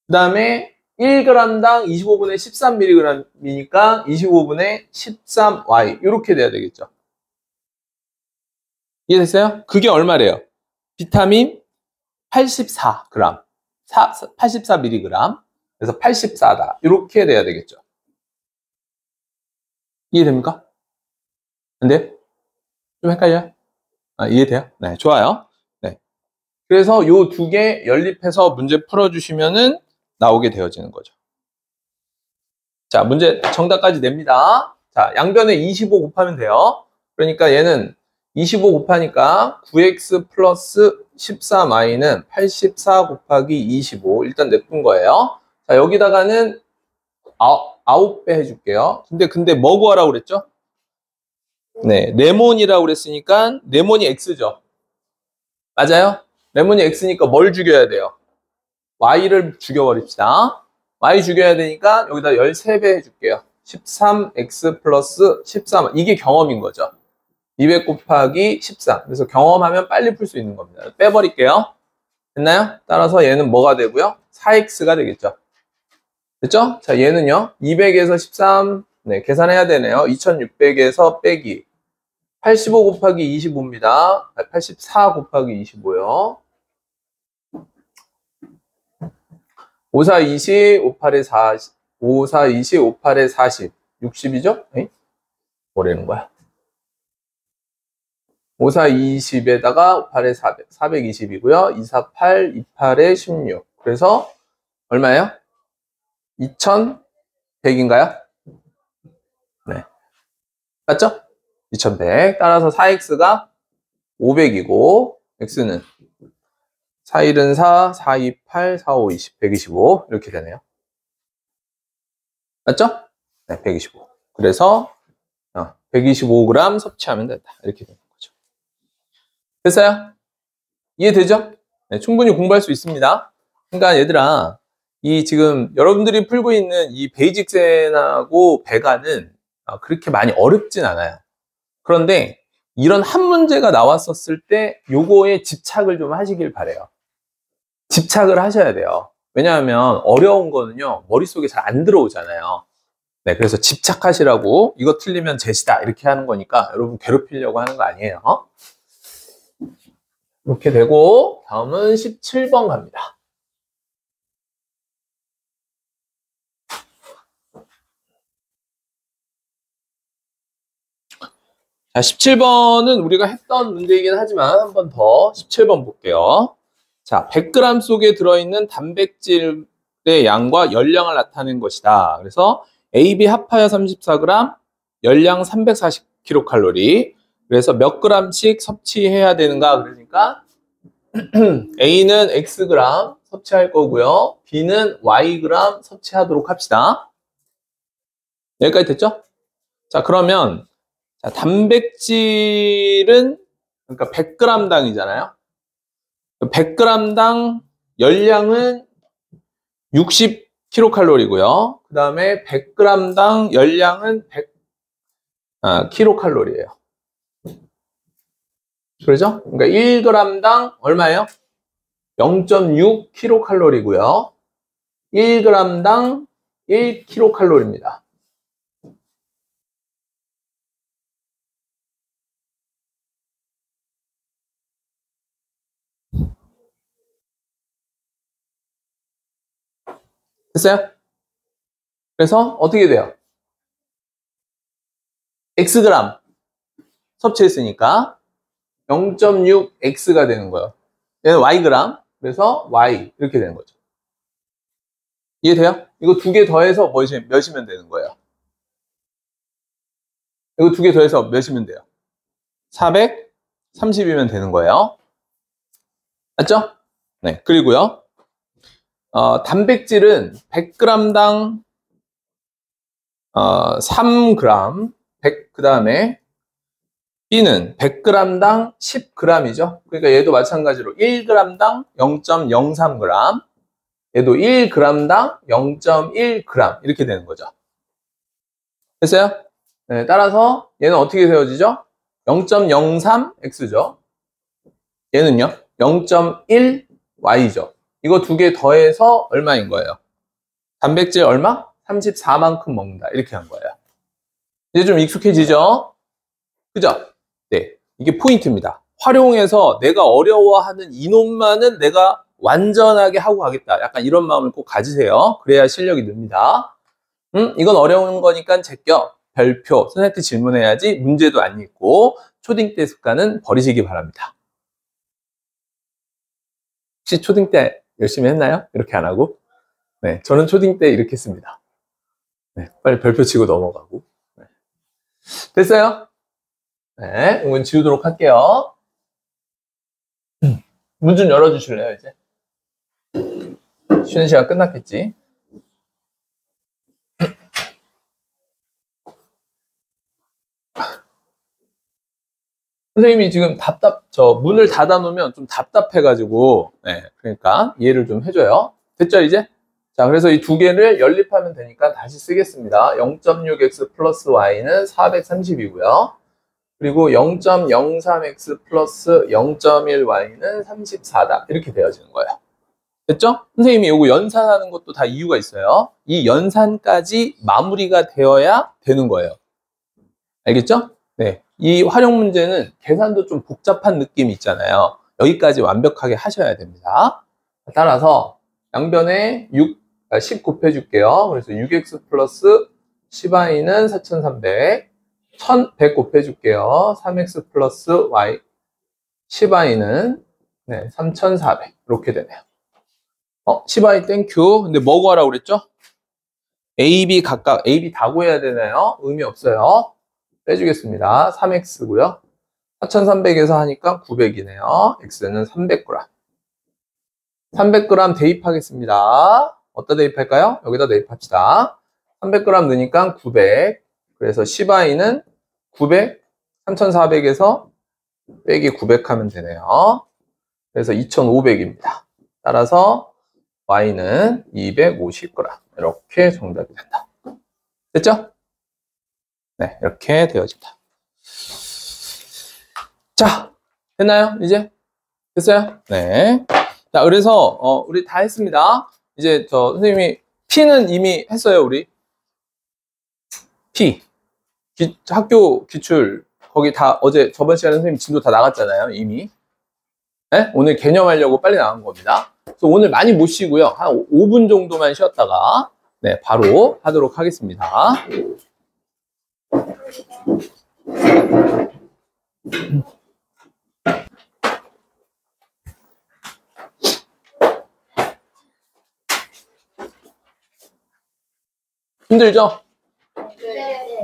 그 다음에 1g당 25분의 13mg이니까 25분의 13Y 이렇게 돼야 되겠죠. 이해됐어요? 그게 얼마래요? 비타민 84g, 84mg. 그래서 84다. 이렇게 돼야 되겠죠. 이해됩니까? 안 돼요? 좀 헷갈려요? 아, 이해돼요? 네, 좋아요. 네. 그래서 요 두 개 연립해서 문제 풀어주시면은 나오게 되어지는 거죠. 자, 문제 정답까지 냅니다. 자, 양변에 25 곱하면 돼요. 그러니까 얘는 25 곱하니까 9x 플러스 13y는 84 곱하기 25 일단 내쁜 거예요. 자, 여기다가는 9배 해줄게요. 근데 뭐 구하라고 그랬죠? 네, 네모니라고 그랬으니까 네모니 x죠. 맞아요? 네모니 x니까 뭘 죽여야 돼요? y를 죽여버립시다. y 죽여야 되니까 여기다 13배 해줄게요. 13x 플러스 13. 이게 경험인 거죠. 200 곱하기 13. 그래서 경험하면 빨리 풀 수 있는 겁니다. 빼버릴게요. 됐나요? 따라서 얘는 뭐가 되고요? 4x가 되겠죠. 됐죠? 자, 얘는요. 200에서 13. 네, 계산해야 되네요. 2600에서 빼기. 85 곱하기 25입니다. 84 곱하기 25요. 54, 20, 58에 40, 54, 20, 58에 40. 60이죠? 에이? 뭐라는 거야? 54, 20에다가 58에 400. 420이고요. 248, 28에 16. 그래서 얼마예요? 2100인가요? 네. 맞죠? 2100. 따라서 4x가 500이고, x는 4일은 4, 4, 2, 8, 4, 5, 20, 125. 이렇게 되네요. 맞죠? 네, 125. 그래서 125g 섭취하면 된다. 이렇게 되는 거죠. 됐어요? 이해되죠? 네, 충분히 공부할 수 있습니다. 그러니까 얘들아, 이 지금 여러분들이 풀고 있는 이 베이직센하고 배가는 그렇게 많이 어렵진 않아요. 그런데 이런 한 문제가 나왔었을 때 요거에 집착을 좀 하시길 바래요. 집착을 하셔야 돼요. 왜냐하면 어려운 거는요, 머릿속에 잘 안 들어오잖아요. 네, 그래서 집착하시라고 이거 틀리면 제시다 이렇게 하는 거니까 여러분 괴롭히려고 하는 거 아니에요. 이렇게 되고 다음은 17번 갑니다. 자, 17번은 우리가 했던 문제이긴 하지만 한 번 더 17번 볼게요. 자, 100g 속에 들어있는 단백질의 양과 열량을 나타낸 것이다. 그래서 AB 합하여 34g, 열량 340kcal. 그래서 몇 g씩 섭취해야 되는가? 그러니까 A는 Xg 섭취할 거고요. B는 Yg 섭취하도록 합시다. 여기까지 됐죠? 자, 그러면 자, 단백질은 그러니까 100g당이잖아요. 100g당 열량은 60kcal고요. 그 다음에 100g당 열량은 100kcal예요. 그렇죠? 그러니까 1g당 얼마예요? 0.6kcal고요. 1g당 1kcal입니다. 됐어요? 그래서 어떻게 돼요? Xg 섭취했으니까 0.6X가 되는 거예요. 얘는 Yg. 그래서 Y 이렇게 되는 거죠. 이해돼요? 이거 두 개 더해서 몇이면 되는 거예요? 이거 두 개 더해서 몇이면 돼요? 430이면 되는 거예요. 맞죠? 네. 그리고요. 단백질은 100g당 3g, 그 다음에 B는 100g당 10g이죠. 그러니까 얘도 마찬가지로 1g당 0.03g, 얘도 1g당 0.1g 이렇게 되는 거죠. 됐어요? 네, 따라서 얘는 어떻게 세워지죠? 0.03x죠. 얘는요? 0.1y죠. 이거 두 개 더해서 얼마인 거예요? 단백질 얼마? 34만큼 먹는다. 이렇게 한 거예요. 이제 좀 익숙해지죠? 그죠? 네. 이게 포인트입니다. 활용해서 내가 어려워하는 이놈만은 내가 완전하게 하고 가겠다. 약간 이런 마음을 꼭 가지세요. 그래야 실력이 는다. 이건 어려운 거니까 제껴. 별표. 선생님한테 질문해야지 문제도 안 읽고 초딩 때 습관은 버리시기 바랍니다. 혹시 초딩 때 열심히 했나요? 이렇게 안 하고? 네. 저는 초딩 때 이렇게 했습니다. 네. 빨리 별표 치고 넘어가고. 네. 됐어요? 네. 이건 지우도록 할게요. 문 좀 열어주실래요, 이제? 쉬는 시간 끝났겠지? 선생님이 지금 문을 닫아 놓으면 좀 답답해가지고, 네, 그러니까 이해를 좀 해줘요. 됐죠, 이제? 자, 그래서 이 두 개를 연립하면 되니까 다시 쓰겠습니다. 0.6x 플러스 y는 430이고요. 그리고 0.03x 플러스 0.1y는 34다. 이렇게 되어지는 거예요. 됐죠? 선생님이 요거 연산하는 것도 다 이유가 있어요. 이 연산까지 마무리가 되어야 되는 거예요. 알겠죠? 네. 이 활용 문제는 계산도 좀 복잡한 느낌이 있잖아요. 여기까지 완벽하게 하셔야 됩니다. 따라서 양변에 10 곱해줄게요. 그래서 6x 플러스 10y는 4300, 1100 곱해줄게요. 3x 플러스 y, 10y는 3400 이렇게 되네요. 10y 땡큐. 근데 뭐 구하라고 그랬죠? A, B 각각 A, B 다 구해야 되나요? 의미 없어요. 빼주겠습니다. 3x고요. 4300에서 하니까 900이네요. x는 300g. 300g 대입하겠습니다. 어디다 대입할까요? 여기다 대입합시다. 300g 넣으니까 900. 그래서 10i는 900, 3400에서 빼기 900 하면 되네요. 그래서 2500입니다. 따라서 y는 250g. 이렇게 정답이 된다. 됐죠? 네, 이렇게 되어진다. 자, 됐나요? 이제? 됐어요? 네. 자, 그래서, 우리 다 했습니다. 이제, 선생님이, P는 이미 했어요, 우리. P. 학교 기출, 거기 다, 저번 시간에 선생님 진도 다 나갔잖아요, 이미. 네? 오늘 개념하려고 빨리 나간 겁니다. 그래서 오늘 많이 못 쉬고요. 한 5분 정도만 쉬었다가, 네, 바로 하도록 하겠습니다. 힘들죠?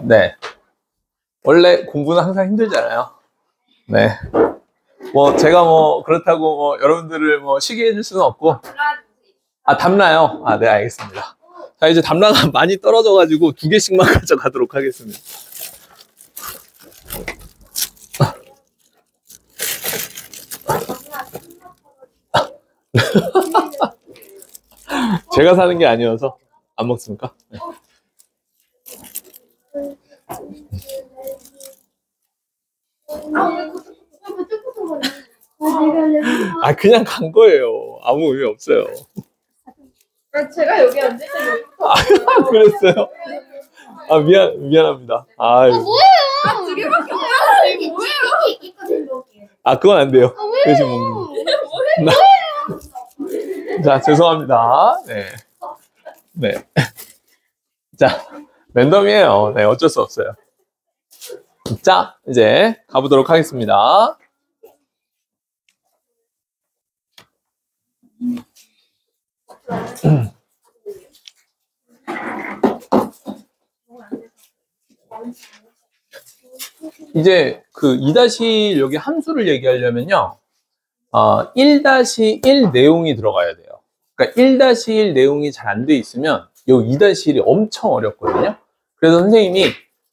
네. 원래 공부는 항상 힘들잖아요. 네. 제가 그렇다고 여러분들을 쉬게 해줄 수는 없고. 담라요? 네, 알겠습니다. 자, 이제 담라가 많이 떨어져가지고 2개씩만 가져가도록 하겠습니다. 제가 사는 게 아니어서 안 먹습니까? 네. 그냥 간 거예요. 아무 의미 없어요. 제가 여기 앉을 때 그랬어요? 미안합니다. 뭐예요? 두 개밖에 없어요. 뭐예요? 그건 안 돼요. 대신 먹는 거. 자, 죄송합니다. 네. 네. 자, 랜덤이에요. 네, 어쩔 수 없어요. 자, 이제 가보도록 하겠습니다. 이제 그 2-1 여기 함수를 얘기하려면요. 1-1 내용이 들어가야 돼요. 그러니까 1-1 내용이 잘 안 돼 있으면 이 2-1이 엄청 어렵거든요. 그래서 선생님이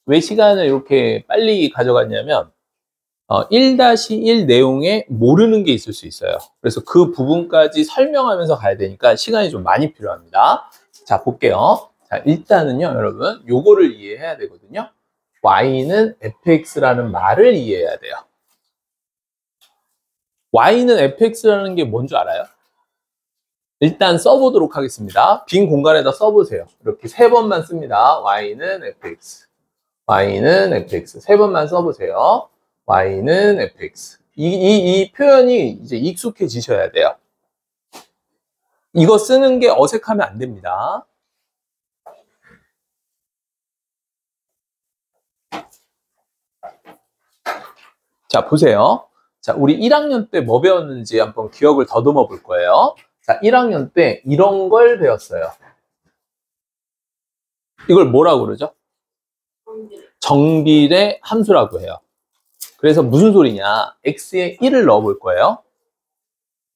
왜 시간을 이렇게 빨리 가져갔냐면 1-1 내용에 모르는 게 있을 수 있어요. 그래서 그 부분까지 설명하면서 가야 되니까 시간이 좀 많이 필요합니다. 자, 볼게요. 자, 일단은요, 여러분, 요거를 이해해야 되거든요. y는 fx라는 말을 이해해야 돼요. y는 fx라는 게 뭔 줄 알아요? 일단 써보도록 하겠습니다. 빈 공간에다 써보세요. 이렇게 3번만 씁니다. y는 fx. y는 fx. 3번만 써보세요. y는 fx. 이 표현이 이제 익숙해지셔야 돼요. 이거 쓰는 게 어색하면 안 됩니다. 자, 보세요. 자, 우리 1학년 때 뭐 배웠는지 한번 기억을 더듬어 볼 거예요. 자, 1학년 때 이런 걸 배웠어요. 이걸 뭐라고 그러죠? 정비례 함수라고 해요. 그래서 무슨 소리냐? x에 1을 넣어 볼 거예요.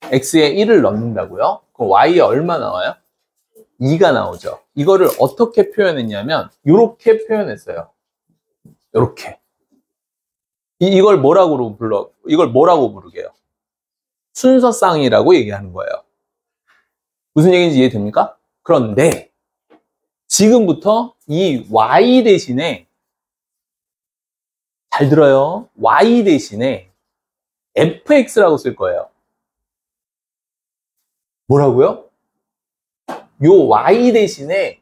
x에 1을 넣는다고요? 그럼 y에 얼마 나와요? 2가 나오죠. 이거를 어떻게 표현했냐면 이렇게 표현했어요. 이렇게. 이걸 뭐라고 부르게요? 순서쌍이라고 얘기하는 거예요. 무슨 얘기인지 이해됩니까? 그런데 지금부터 이 y 대신에 잘 들어요. y 대신에 fx라고 쓸 거예요. 뭐라고요? 요 y 대신에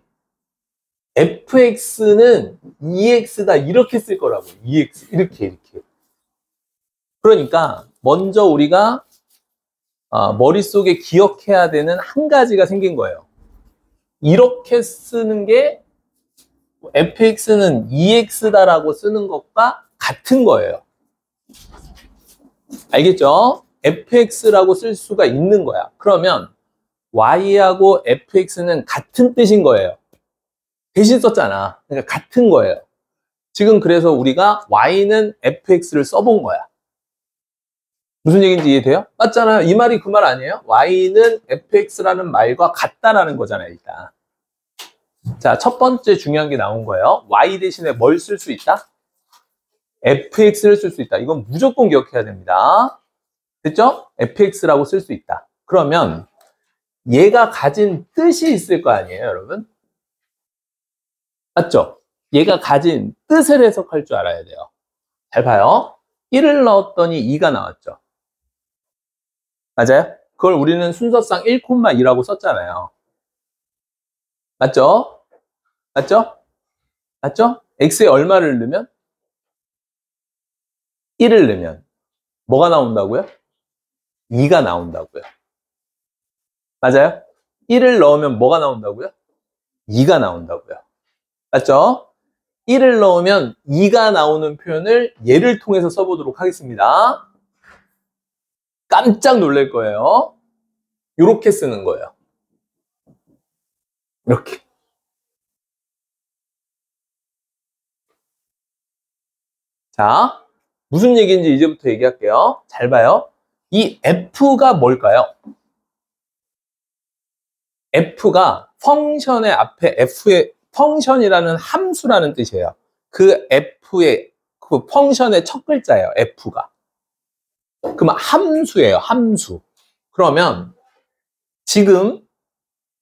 fx는 2x다 이렇게 쓸 거라고. 2x 이렇게. 그러니까 먼저 우리가 머릿속에 기억해야 되는 한 가지가 생긴 거예요. 이렇게 쓰는 게 fx는 2x다라고 쓰는 것과 같은 거예요. 알겠죠? fx라고 쓸 수가 있는 거야. 그러면 y하고 fx는 같은 뜻인 거예요. 대신 썼잖아. 그러니까 같은 거예요. 지금 그래서 우리가 y는 fx를 써본 거야. 무슨 얘기인지 이해돼요? 맞잖아요. 이 말이 그 말 아니에요? y는 fx라는 말과 같다라는 거잖아요, 일단. 자, 첫 번째 중요한 게 나온 거예요. y 대신에 뭘 쓸 수 있다? fx를 쓸 수 있다. 이건 무조건 기억해야 됩니다. 됐죠? fx라고 쓸 수 있다. 그러면 얘가 가진 뜻이 있을 거 아니에요, 여러분? 맞죠? 얘가 가진 뜻을 해석할 줄 알아야 돼요. 잘 봐요. 1을 넣었더니 2가 나왔죠. 맞아요? 그걸 우리는 순서상 1,2라고 썼잖아요. 맞죠? 맞죠? x에 얼마를 넣으면? 1을 넣으면 뭐가 나온다고요? 2가 나온다고요. 맞아요? 1을 넣으면 뭐가 나온다고요? 2가 나온다고요. 맞죠? 1을 넣으면 2가 나오는 표현을 예를 통해서 써보도록 하겠습니다. 깜짝 놀랄 거예요. 이렇게 쓰는 거예요. 이렇게. 자, 무슨 얘기인지 이제부터 얘기할게요. 잘 봐요. 이 f가 뭘까요? f가 펑션의 앞에 f의 펑션이라는 함수라는 뜻이에요. 그 f의 그 펑션의 첫 글자예요. f가. 그러면 함수예요. 함수. 그러면 지금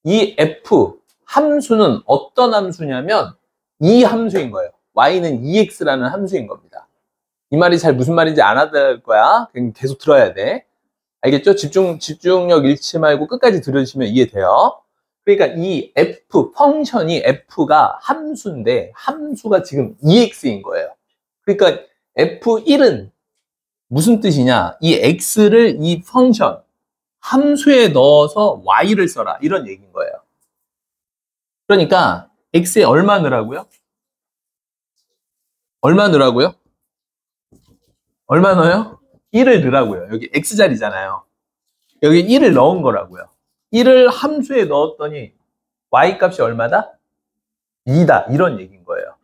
이 f 함수는 어떤 함수냐면 이 함수인 거예요. y는 2x라는 함수인 겁니다. 이 말이 잘 무슨 말인지 안 할 거야. 그냥 계속 들어야 돼. 알겠죠? 집중력 잃지 말고 끝까지 들으시면 이해돼요. 그러니까 이 f, 펑션이 f가 함수인데 함수가 지금 2x인 거예요. 그러니까 f1은 무슨 뜻이냐? 이 x를 이 펑션 함수에 넣어서 y를 써라 이런 얘기인 거예요. 그러니까 x에 얼마 넣으라고요? 얼마 넣으라고요? 얼마 넣어요? 1을 넣으라고요. 여기 x자리잖아요. 여기 1을 넣은 거라고요. 1을 함수에 넣었더니 y 값이 얼마다? 2다. 이런 얘기인 거예요.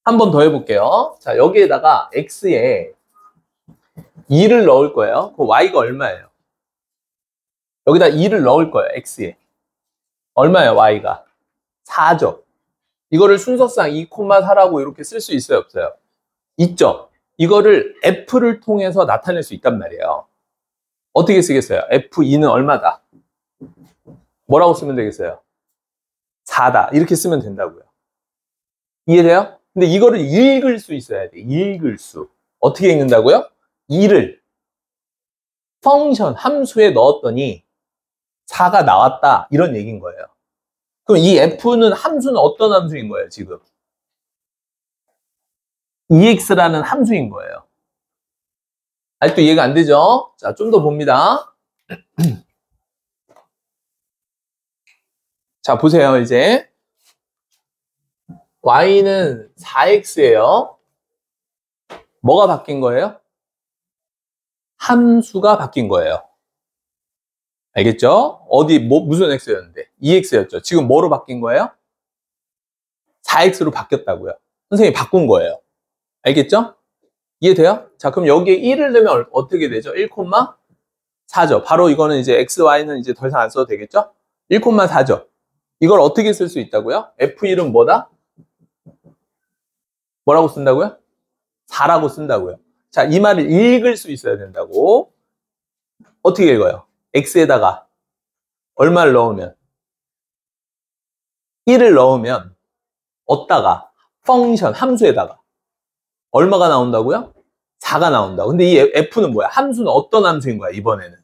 한 번 더 해볼게요. 자, 여기에다가 x에 2를 넣을 거예요. 그럼 y가 얼마예요? 여기다 2를 넣을 거예요. x에. 얼마예요? y가? 4죠. 이거를 순서상 2,4라고 이렇게 쓸 수 있어요? 없어요? 있죠. 이거를 f를 통해서 나타낼 수 있단 말이에요. 어떻게 쓰겠어요? f2는 얼마다? 뭐라고 쓰면 되겠어요? 4다. 이렇게 쓰면 된다고요. 이해돼요? 근데 이거를 읽을 수 있어야 돼. 읽을 수. 어떻게 읽는다고요? 2를 펑션, 함수에 넣었더니 4가 나왔다. 이런 얘기인 거예요. 그럼 이 f는 함수는 어떤 함수인 거예요, 지금? ex라는 함수인 거예요. 아직도 이해가 안 되죠? 자, 좀 더 봅니다. 자, 보세요, 이제. y는 4x예요. 뭐가 바뀐 거예요? 함수가 바뀐 거예요. 알겠죠? 어디, 무슨 x였는데? 2x였죠. 지금 뭐로 바뀐 거예요? 4x로 바뀌었다고요. 선생님이 바꾼 거예요. 알겠죠? 이해돼요? 자, 그럼 여기에 1을 넣으면 어떻게 되죠? 1,4죠. 바로 이거는 이제 x, y는 이제 더 이상 안 써도 되겠죠? 1,4죠. 이걸 어떻게 쓸 수 있다고요? f1은 뭐다? 뭐라고 쓴다고요? 4라고 쓴다고요. 자, 이 말을 읽을 수 있어야 된다고. 어떻게 읽어요? x에다가 얼마를 넣으면? 1을 넣으면 어디다가? 펑션, 함수에다가 얼마가 나온다고요? 4가 나온다. 근데 이 f는 뭐야? 함수는 어떤 함수인 거야, 이번에는?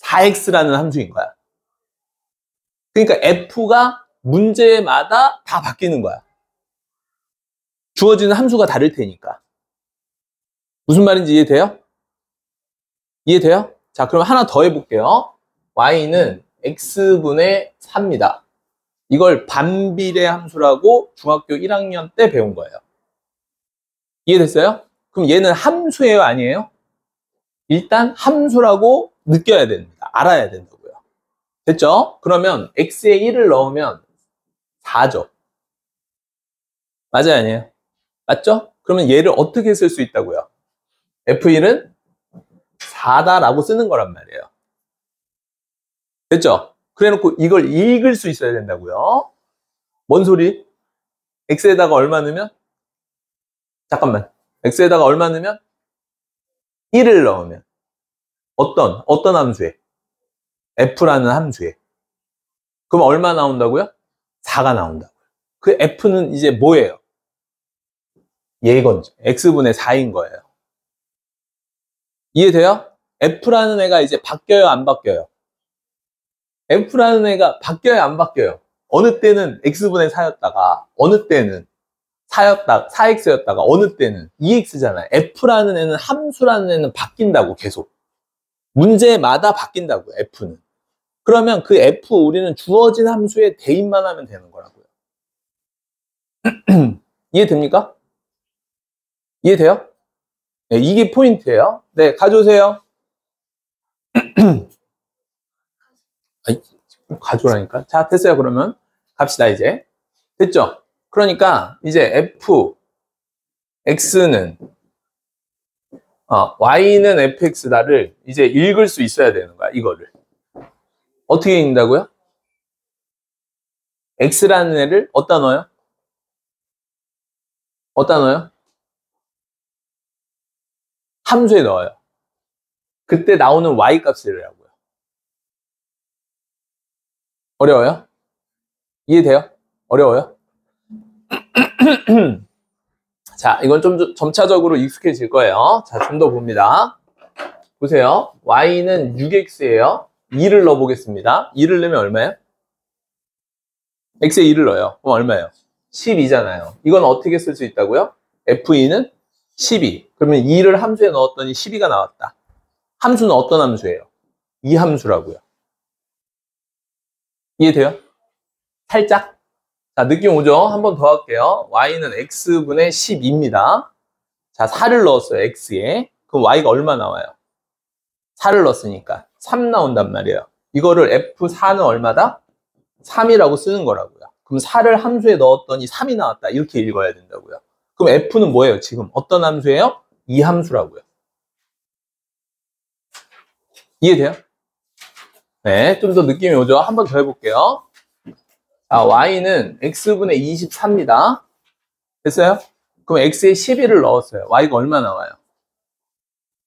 4x라는 함수인 거야. 그러니까 f가 문제마다 다 바뀌는 거야. 주어지는 함수가 다를 테니까. 무슨 말인지 이해돼요? 이해돼요? 자, 그럼 하나 더 해볼게요. y는 x분의 4입니다. 이걸 반비례 함수라고 중학교 1학년 때 배운 거예요. 이해됐어요? 그럼 얘는 함수예요? 아니에요? 일단 함수라고 느껴야 됩니다. 알아야 된다고요. 됐죠? 그러면 x에 1을 넣으면 4죠. 맞아요? 아니에요? 맞죠? 그러면 얘를 어떻게 쓸 수 있다고요? f1은 4다라고 쓰는 거란 말이에요. 됐죠? 그래 놓고 이걸 읽을 수 있어야 된다고요. 뭔 소리? x에다가 얼마 넣으면? 잠깐만. x에다가 얼마 넣으면? 1을 넣으면. 어떤 함수에? f라는 함수에. 그럼 얼마 나온다고요? 4가 나온다고요. 그 f는 이제 뭐예요? 얘건죠. x분의 4인 거예요. 이해돼요? f라는 애가 이제 바뀌어요, 안 바뀌어요? f라는 애가 바뀌어요, 안 바뀌어요? 어느 때는 x분의 4였다가, 어느 때는 4x였다가, 어느 때는 2x잖아요. f라는 애는, 함수라는 애는 바뀐다고, 계속. 문제마다 바뀐다고, f는. 그러면 그 f, 우리는 주어진 함수에 대입만 하면 되는 거라고요. 이해됩니까? 이해돼요? 네, 이게 포인트예요. 네, 가져오세요. 아이, 가져오라니까. 자, 됐어요. 그러면 갑시다, 이제. 됐죠? 그러니까 이제 f, x는 y는 fx다를 이제 읽을 수 있어야 되는 거야, 이거를. 어떻게 읽는다고요? x라는 애를 어디다 넣어요? 어디다 넣어요? 함수에 넣어요. 그때 나오는 y 값이라고요. 어려워요? 이해돼요? 어려워요? 자, 이건 좀 점차적으로 익숙해질 거예요. 자, 좀 더 봅니다. 보세요. y는 6x예요. 2를 넣어보겠습니다. 2를 넣으면 얼마예요? x에 2를 넣어요. 그럼 얼마예요? 12잖아요. 이건 어떻게 쓸 수 있다고요? f2는 12. 그러면 2를 함수에 넣었더니 12가 나왔다. 함수는 어떤 함수예요? 이 함수라고요. 이해돼요? 살짝? 자, 느낌 오죠? 한 번 더 할게요. y는 x분의 12입니다. 자, 4를 넣었어요, x에. 그럼 y가 얼마 나와요? 4를 넣었으니까 3 나온단 말이에요. 이거를 f4는 얼마다? 3이라고 쓰는 거라고요. 그럼 4를 함수에 넣었더니 3이 나왔다. 이렇게 읽어야 된다고요. 그럼 f는 뭐예요? 지금 어떤 함수예요? 이 함수라고요. 이해돼요? 네, 좀 더 느낌이 오죠? 한 번 더 해볼게요. 자, y는 x분의 24입니다. 됐어요? 그럼 x에 11을 넣었어요. y가 얼마 나와요?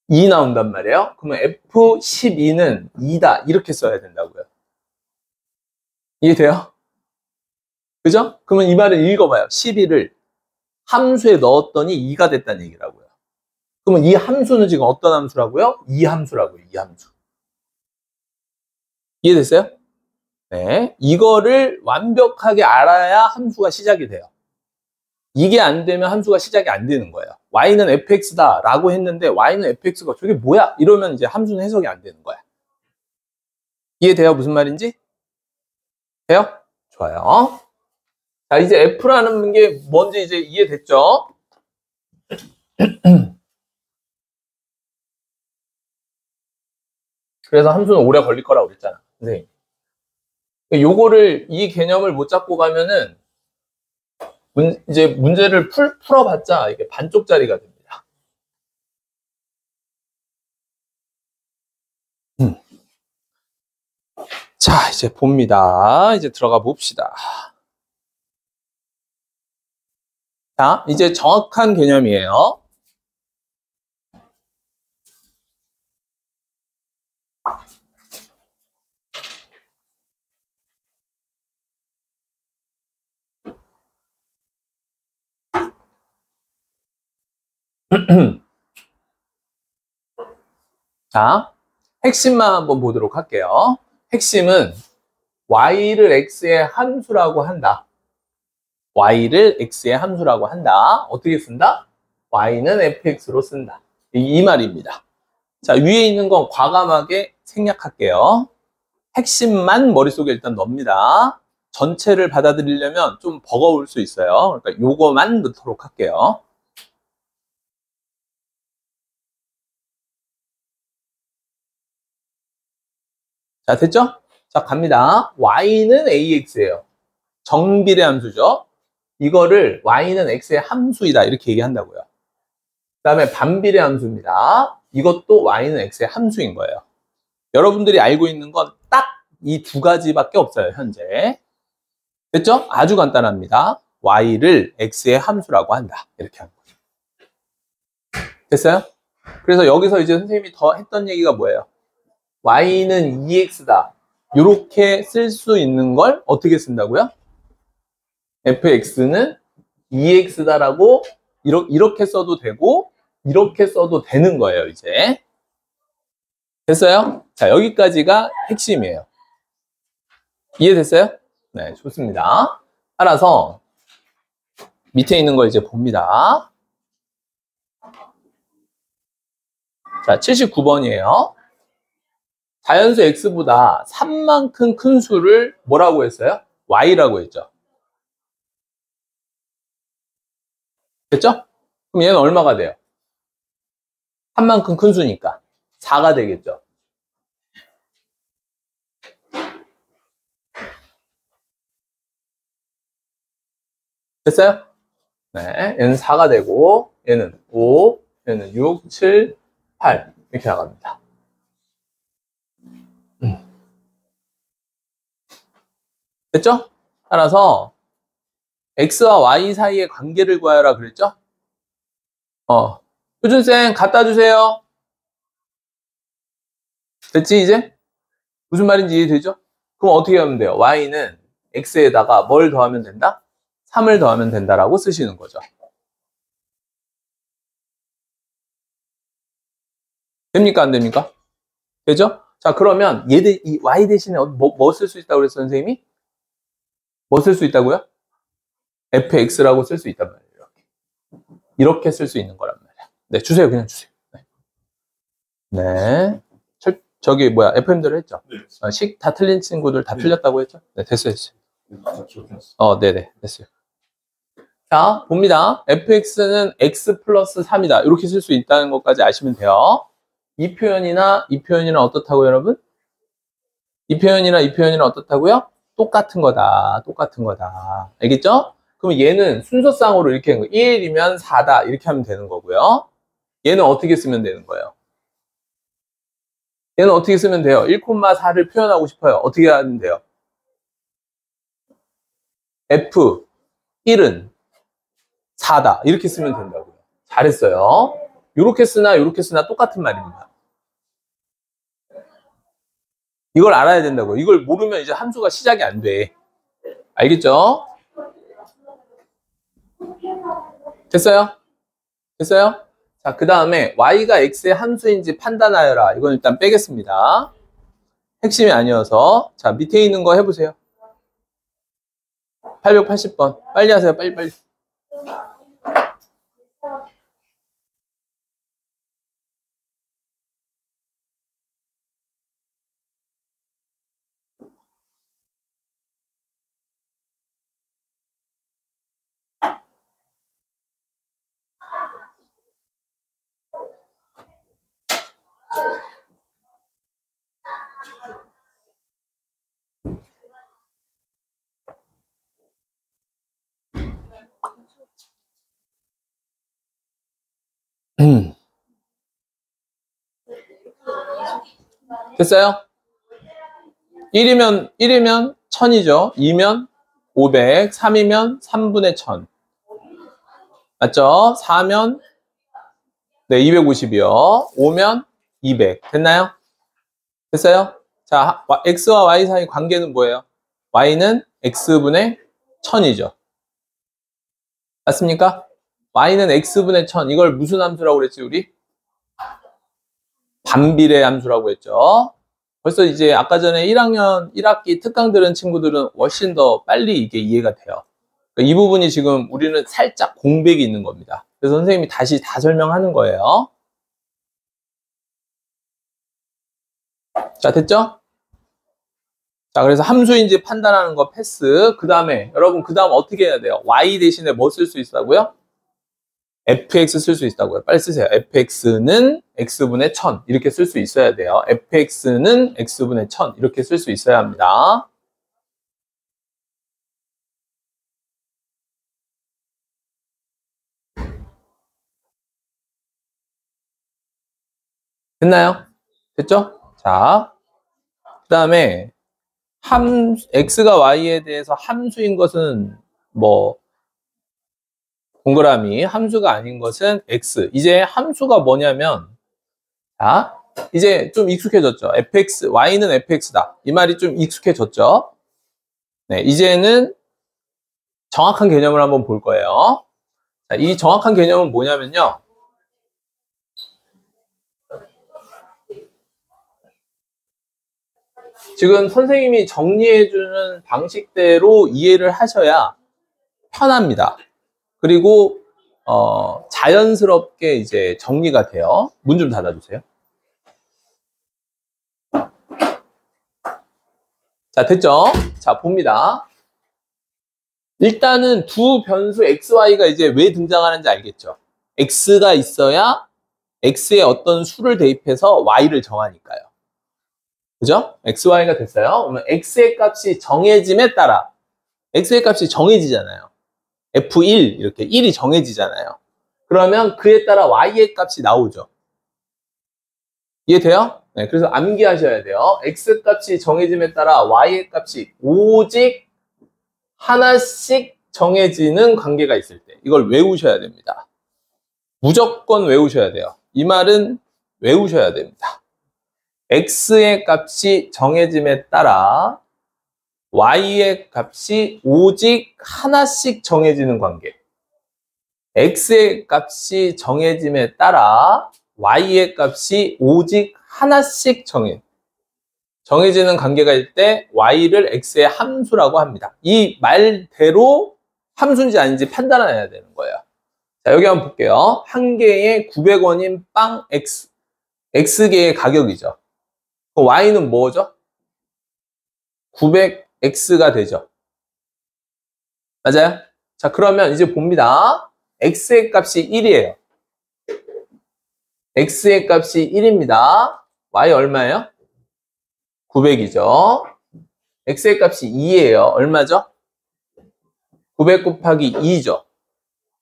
2 나온단 말이에요. 그러면 f12는 2다. 이렇게 써야 된다고요. 이해돼요? 그죠? 그러면 이 말을 읽어봐요. 11을 함수에 넣었더니 2가 됐다는 얘기라고요. 그러면 이 함수는 지금 어떤 함수라고요? 이 함수라고요. 이 함수. 이해됐어요? 네. 이거를 완벽하게 알아야 함수가 시작이 돼요. 이게 안 되면 함수가 시작이 안 되는 거예요. y는 fx다 라고 했는데 y는 fx가 저게 뭐야? 이러면 이제 함수는 해석이 안 되는 거야. 이해돼요? 무슨 말인지? 돼요? 좋아요. 자, 이제 f라는 게 뭔지 이제 이해됐죠? 그래서 함수는 오래 걸릴 거라고 그랬잖아. 네. 이 개념을 못 잡고 가면은 이제 문제를 풀어봤자 이게 반쪽짜리가 됩니다. 자, 이제 봅니다. 이제 들어가 봅시다. 자, 이제 정확한 개념이에요. 자, 핵심만 한번 보도록 할게요. 핵심은 y를 x의 함수라고 한다. y를 x의 함수라고 한다. 어떻게 쓴다? y는 fx로 쓴다. 이 말입니다. 자, 위에 있는 건 과감하게 생략할게요. 핵심만 머릿속에 일단 넣습니다. 전체를 받아들이려면 좀 버거울 수 있어요. 그러니까 요거만 넣도록 할게요. 자, 됐죠? 자, 갑니다. y는 ax예요. 정비례 함수죠. 이거를 y는 x의 함수이다 이렇게 얘기한다고요. 그 다음에 반비례 함수입니다. 이것도 y는 x의 함수인 거예요. 여러분들이 알고 있는 건 딱 이 두 가지밖에 없어요, 현재. 됐죠? 아주 간단합니다. y를 x의 함수라고 한다. 이렇게 하는 거죠. 됐어요? 그래서 여기서 이제 선생님이 더 했던 얘기가 뭐예요? y는 2x다. 이렇게 쓸 수 있는 걸 어떻게 쓴다고요? fx는 2x다라고 이렇게 써도 되고 이렇게 써도 되는 거예요, 이제. 됐어요? 자, 여기까지가 핵심이에요. 이해됐어요? 네, 좋습니다. 따라서 밑에 있는 거 이제 봅니다. 자, 79번이에요. 자연수 x보다 3만큼 큰 수를 뭐라고 했어요? y라고 했죠. 됐죠? 그럼 얘는 얼마가 돼요? 3만큼 큰 수니까 4가 되겠죠. 됐어요? 네, 얘는 4가 되고 얘는 5, 얘는 6, 7, 8 이렇게 나갑니다. 됐죠? 따라서 x와 y 사이의 관계를 구하라 그랬죠? 효준쌤 갖다 주세요. 됐지 이제? 무슨 말인지 이해되죠? 그럼 어떻게 하면 돼요? y는 x에다가 뭘 더하면 된다? 3을 더하면 된다라고 쓰시는 거죠. 됩니까? 안 됩니까? 되죠? 자, 그러면 이 y 대신에 뭐 쓸 수 있다고 그랬어요, 선생님이? 뭐 쓸 수 있다고요? fx라고 쓸 수 있단 말이에요. 이렇게 쓸 수 있는 거란 말이에요. 네, 주세요. 그냥 주세요. 네. 저기 FM대로 했죠? 네. 다 틀린 친구들 다 틀렸다고 했죠? 네, 됐어요. 네네. 됐어요. 자, 봅니다. fx는 x 플러스 3이다. 이렇게 쓸 수 있다는 것까지 아시면 돼요. 이 표현이나 어떻다고 여러분? 이 표현이나 어떻다고요? 똑같은 거다. 똑같은 거다. 알겠죠? 그럼 얘는 순서상으로 이렇게 하는 거예요. 1이면 4다. 이렇게 하면 되는 거고요. 얘는 어떻게 쓰면 되는 거예요? 얘는 어떻게 쓰면 돼요? 1,4를 표현하고 싶어요. 어떻게 하면 돼요? f 1은 4다. 이렇게 쓰면 된다고요. 잘했어요. 이렇게 쓰나 똑같은 말입니다. 이걸 알아야 된다고요. 이걸 모르면 이제 함수가 시작이 안 돼. 알겠죠? 됐어요? 됐어요? 자, 그 다음에 y가 x의 함수인지 판단하여라. 이건 일단 빼겠습니다. 핵심이 아니어서. 자, 밑에 있는 거 해보세요. 880번. 빨리 하세요. 빨리. 됐어요? 1이면 1000이죠. 2면 500, 3이면 3분의 1000. 맞죠? 4면 250이요. 5면 200. 됐나요? 됐어요? 자, x와 y 사이 관계는 뭐예요? y는 x분의 1000이죠. 맞습니까? y는 x분의 1000. 이걸 무슨 함수라고 그랬지, 우리? 반비례 함수라고 했죠. 벌써 이제 아까 전에 1학년 1학기 특강 들은 친구들은 훨씬 더 빨리 이게 이해가 돼요. 그러니까 이 부분이 지금 우리는 살짝 공백이 있는 겁니다. 그래서 선생님이 다시 다 설명하는 거예요. 자, 됐죠? 자, 그래서 함수인지 판단하는 거 패스. 그 다음에 여러분 그 다음 어떻게 해야 돼요? y 대신에 뭐 쓸 수 있다고요? fx 쓸 수 있다고요. 빨리 쓰세요. fx는 x분의 1000 이렇게 쓸 수 있어야 돼요. fx는 x분의 1000 이렇게 쓸 수 있어야 합니다. 됐나요? 됐죠? 자, 그 다음에 x가 y에 대해서 함수인 것은 뭐 동그라미, 함수가 아닌 것은 x. 이제 함수가 뭐냐면 자, 이제 좀 익숙해졌죠. y는 fx다. 이 말이 좀 익숙해졌죠. 네, 이제는 정확한 개념을 한번 볼 거예요. 자, 이 정확한 개념은 뭐냐면요. 지금 선생님이 정리해주는 방식대로 이해를 하셔야 편합니다. 그리고 자연스럽게 이제 정리가 돼요. 문 좀 닫아주세요. 자, 됐죠? 자, 봅니다. 일단은 두 변수 xy가 이제 왜 등장하는지 알겠죠? x가 있어야 x에 어떤 수를 대입해서 y를 정하니까요. 그죠? xy가 됐어요. 그러면 x의 값이 정해짐에 따라 x의 값이 정해지잖아요. f1 이렇게 1이 정해지잖아요. 그러면 그에 따라 y의 값이 나오죠. 이해돼요? 네, 그래서 암기하셔야 돼요. x 값이 정해짐에 따라 y의 값이 오직 하나씩 정해지는 관계가 있을 때 이걸 외우셔야 됩니다. 무조건 외우셔야 돼요. 이 말은 외우셔야 됩니다. x의 값이 정해짐에 따라 y의 값이 오직 하나씩 정해지는 관계. x의 값이 정해짐에 따라 y의 값이 오직 하나씩 정해지는 관계가 있을 때 y를 x의 함수라고 합니다. 이 말대로 함수인지 아닌지 판단해야 되는 거예요. 자, 여기 한번 볼게요. 한 개에 900원인 빵 x. x개의 가격이죠. 그럼 y는 뭐죠? 900x가 되죠. 맞아요? 자, 그러면 이제 봅니다. x의 값이 1이에요. x의 값이 1입니다. y 얼마예요? 900이죠. x의 값이 2예요. 얼마죠? 900 곱하기 2죠.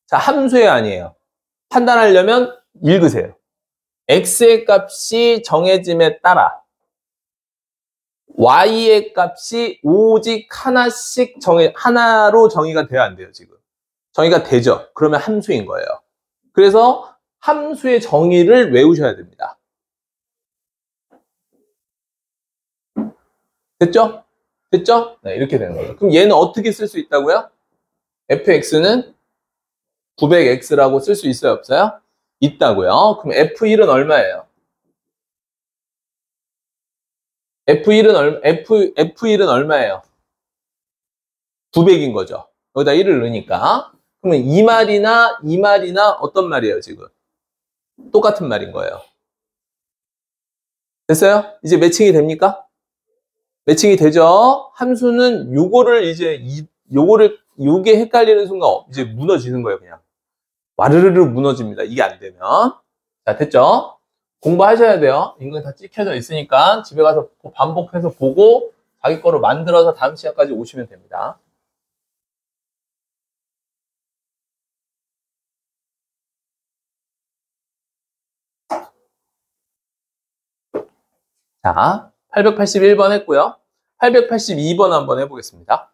자, 함수의 아니에요. 판단하려면 읽으세요. x의 값이 정해짐에 따라 y의 값이 오직 하나씩 하나로 정의가 돼야 안 돼요, 지금. 정의가 되죠. 그러면 함수인 거예요. 그래서 함수의 정의를 외우셔야 됩니다. 됐죠? 됐죠? 네, 이렇게 되는 거예요. 그럼 얘는 어떻게 쓸 수 있다고요? fx는 900x라고 쓸 수 있어요, 없어요? 있다고요. 그럼 f1은 얼마예요? F1은 얼마예요? 900인 거죠. 여기다 1을 넣으니까. 그러면 이 말이나 어떤 말이에요, 지금? 똑같은 말인 거예요. 됐어요? 이제 매칭이 됩니까? 매칭이 되죠? 함수는 요게 헷갈리는 순간 이제 무너지는 거예요, 그냥. 와르르르 무너집니다. 이게 안 되면. 자, 됐죠? 공부하셔야 돼요. 인근이 다 찍혀져 있으니까 집에 가서 반복해서 보고 자기 거로 만들어서 다음 시간까지 오시면 됩니다. 자, 881번 했고요. 882번 한번 해보겠습니다.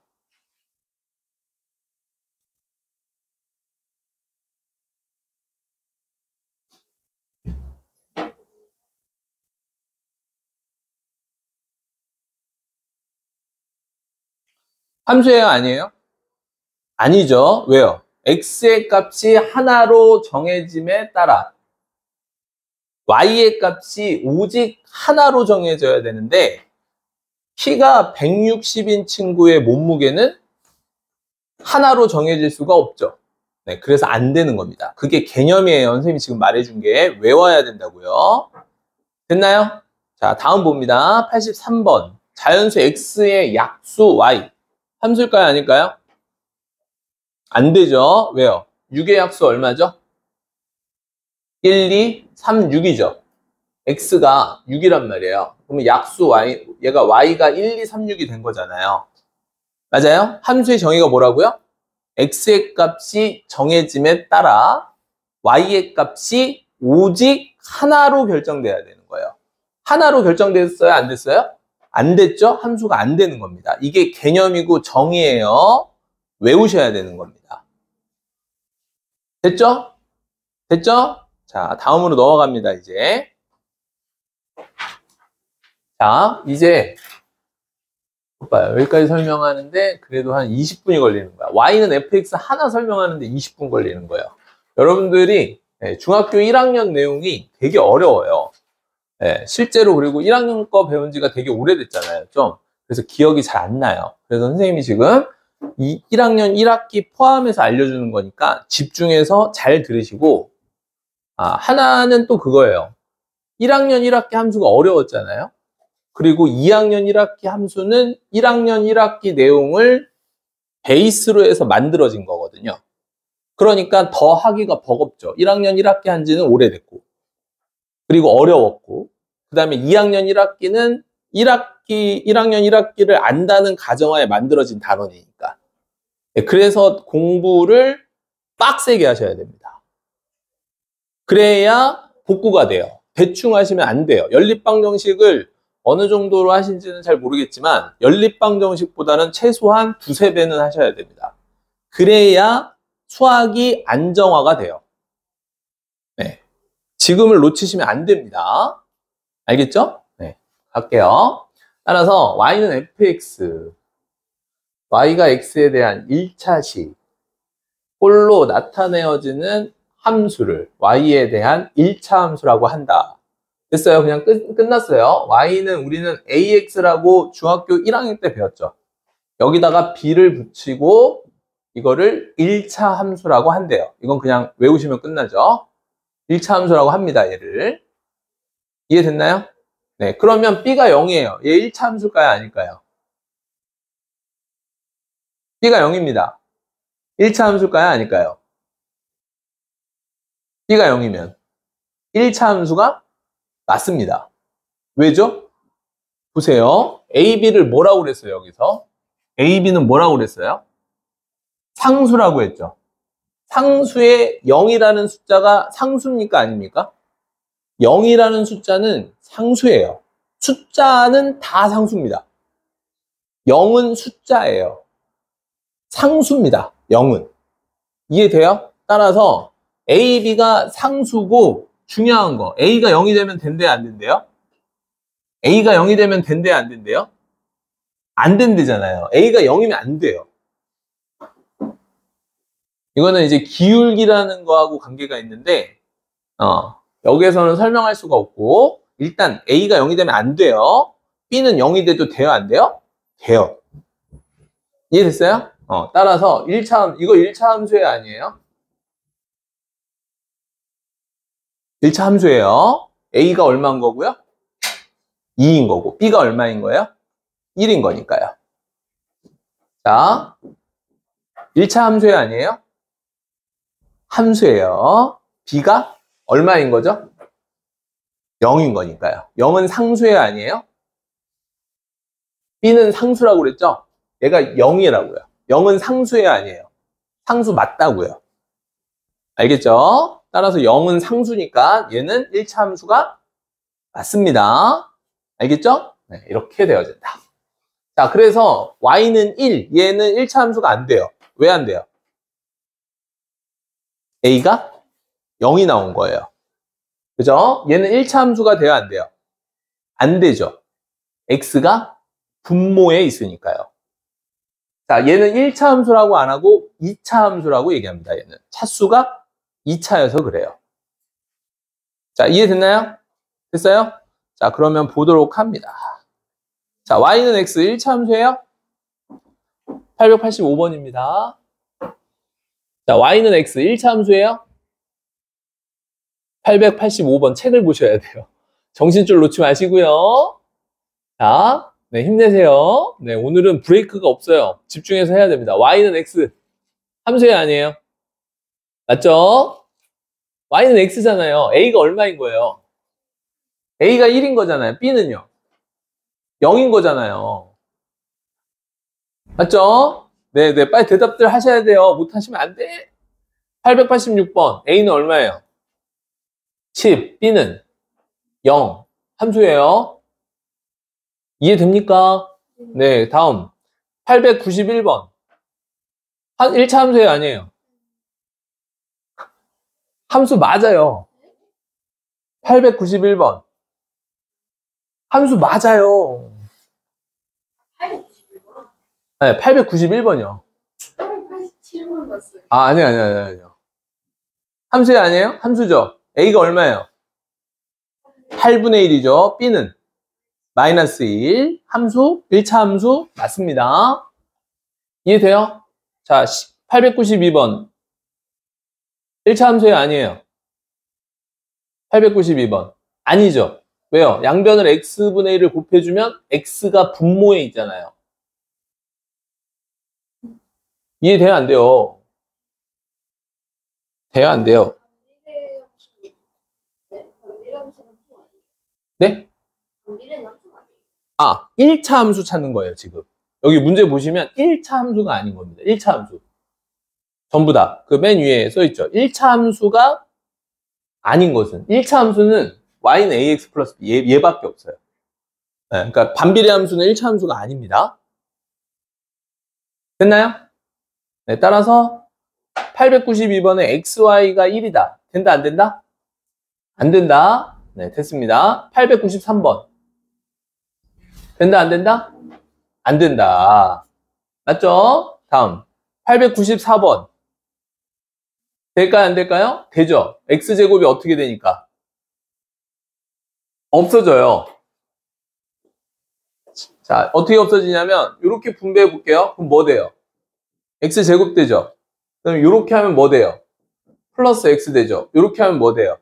함수예요, 아니에요? 아니죠. 왜요? x의 값이 하나로 정해짐에 따라 y의 값이 오직 하나로 정해져야 되는데 키가 160인 친구의 몸무게는 하나로 정해질 수가 없죠. 네, 그래서 안 되는 겁니다. 그게 개념이에요. 선생님이 지금 말해준 게 외워야 된다고요. 됐나요? 자, 다음 봅니다. 83번. 자연수 x의 약수 y. 함수일까요? 아닐까요? 안 되죠. 왜요? 6의 약수 얼마죠? 1, 2, 3, 6이죠. x가 6이란 말이에요. 그러면 약수 y, 얘가 y가 1, 2, 3, 6이 된 거잖아요. 맞아요? 함수의 정의가 뭐라고요? x의 값이 정해짐에 따라 y의 값이 오직 하나로 결정돼야 되는 거예요. 하나로 결정됐어요? 안 됐어요? 안 됐죠? 함수가 안 되는 겁니다. 이게 개념이고 정의예요. 외우셔야 되는 겁니다. 됐죠? 됐죠? 자, 다음으로 넘어갑니다, 이제. 자, 이제 봐요. 여기까지 설명하는데 그래도 한 20분이 걸리는 거야. y는 fx 하나 설명하는데 20분 걸리는 거예요. 여러분들이 중학교 1학년 내용이 되게 어려워요. 실제로 그리고 1학년 거 배운 지가 되게 오래됐잖아요. 좀. 그래서 기억이 잘 안 나요. 그래서 선생님이 지금 이 1학년 1학기 포함해서 알려주는 거니까 집중해서 잘 들으시고, 하나는 또 그거예요. 1학년 1학기 함수가 어려웠잖아요. 그리고 2학년 1학기 함수는 1학년 1학기 내용을 베이스로 해서 만들어진 거거든요. 그러니까 더 하기가 버겁죠. 1학년 1학기 한 지는 오래됐고, 그리고 어려웠고, 그 다음에 2학년 1학기는 1학년 1학기를 안다는 가정하에 만들어진 단원이니까. 그래서 공부를 빡세게 하셔야 됩니다. 그래야 복구가 돼요. 대충 하시면 안 돼요. 연립방 정식을 어느 정도로 하신지는 잘 모르겠지만 연립방 정식보다는 최소한 두세 배는 하셔야 됩니다. 그래야 수학이 안정화가 돼요. 네. 지금을 놓치시면 안 됩니다. 알겠죠? 네. 갈게요. 따라서 y는 fx, y가 x에 대한 1차식, 꼴로 나타내어지는 함수를 y에 대한 1차 함수라고 한다. 됐어요. 그냥 끝났어요. y는 우리는 ax라고 중학교 1학년 때 배웠죠. 여기다가 b를 붙이고 이거를 1차 함수라고 한대요. 이건 그냥 외우시면 끝나죠. 1차 함수라고 합니다. 얘를. 이해됐나요? 네. 그러면 b가 0이에요. 얘 1차 함수일까요? 아닐까요? b가 0입니다. 1차 함수일까요? 아닐까요? b가 0이면 1차 함수가 맞습니다. 왜죠? 보세요. a, b를 뭐라고 그랬어요, 여기서? a, b는 뭐라고 그랬어요? 상수라고 했죠. 상수의 0이라는 숫자가 상수입니까? 아닙니까? 0이라는 숫자는 상수예요. 숫자는 다 상수입니다. 0은 숫자예요. 상수입니다. 0은. 이해돼요? 따라서 A, B가 상수고 중요한 거 A가 0이 되면 된대요? 안 된대요? A가 0이 되면 된대요? 안 된대요? 안 된대잖아요. A가 0이면 안 돼요. 이거는 이제 기울기라는 거하고 관계가 있는데 여기에서는 설명할 수가 없고 일단 A가 0이 되면 안 돼요. B는 0이 돼도 돼요? 안 돼요? 돼요. 이해됐어요? 따라서 1차, 이거 1차 함수예요? 아니에요? 1차 함수예요. A가 얼마인 거고요? 2인 거고 B가 얼마인 거예요? 1인 거니까요. 자, 1차 함수예요? 아니에요? 함수예요. B가 얼마인 거죠? 0인 거니까요. 0은 상수예요? 아니에요? B는 상수라고 그랬죠? 얘가 0이라고요. 0은 상수예요? 아니에요? 상수 맞다고요. 알겠죠? 따라서 0은 상수니까 얘는 1차 함수가 맞습니다. 알겠죠? 네, 이렇게 되어진다. 자, 그래서 y는 1, 얘는 1차 함수가 안 돼요. 왜 안 돼요? a가 0이 나온 거예요. 그죠? 얘는 1차 함수가 돼야 안 돼요? 안 되죠. x가 분모에 있으니까요. 자, 얘는 1차 함수라고 안 하고 2차 함수라고 얘기합니다. 얘는 차수가 2차여서 그래요. 자, 이해됐나요? 됐어요? 자, 그러면 보도록 합니다. 자, y는 x 1차 함수예요? 885번입니다. 자, y는 x 1차 함수예요? 885번 책을 보셔야 돼요. 정신줄 놓지 마시고요. 자, 네, 힘내세요. 네, 오늘은 브레이크가 없어요. 집중해서 해야 됩니다. y는 x 함수예요? 아니에요? 맞죠? y는 x잖아요. a가 얼마인 거예요? a가 1인 거잖아요. b는요? 0인 거잖아요. 맞죠? 네, 빨리 대답들 하셔야 돼요. 못하시면 안 돼. 886번. A는 얼마예요? 10. B는 0. 함수예요. 이해됩니까? 네, 다음. 891번. 1차 함수예요? 아니에요? 함수 맞아요. 891번. 함수 맞아요. 네, 891번이요. 887번 봤어요. 아니요. 함수예요? 아니에요? 함수죠. A가 얼마예요? 8분의 1이죠. B는 마이너스 1. 함수, 1차 함수 맞습니다. 이해돼요? 자, 892번. 1차 함수예요? 아니에요? 892번. 아니죠. 왜요? 양변을 x분의 1을 곱해주면 x가 분모에 있잖아요. 이해돼요? 안 돼요? 돼요? 안 돼요? 네? 1차 함수 찾는 거예요, 지금. 여기 문제 보시면 1차 함수가 아닌 겁니다. 1차 함수. 전부 다. 그 맨 위에 써있죠. 1차 함수가 아닌 것은. 1차 함수는 y는 ax 플러스 b. 얘밖에 없어요. 네, 그러니까 반비례 함수는 1차 함수가 아닙니다. 됐나요? 네, 따라서 892번에 xy가 1이다. 된다, 안 된다? 안 된다. 네, 됐습니다. 893번. 된다, 안 된다? 안 된다. 맞죠? 다음. 894번. 될까요, 안 될까요? 되죠. x제곱이 어떻게 되니까? 없어져요. 자, 어떻게 없어지냐면 이렇게 분배해 볼게요. 그럼 뭐 돼요? x제곱 되죠. 그럼 이렇게 하면 뭐 돼요? 플러스 x 되죠. 이렇게 하면 뭐 돼요?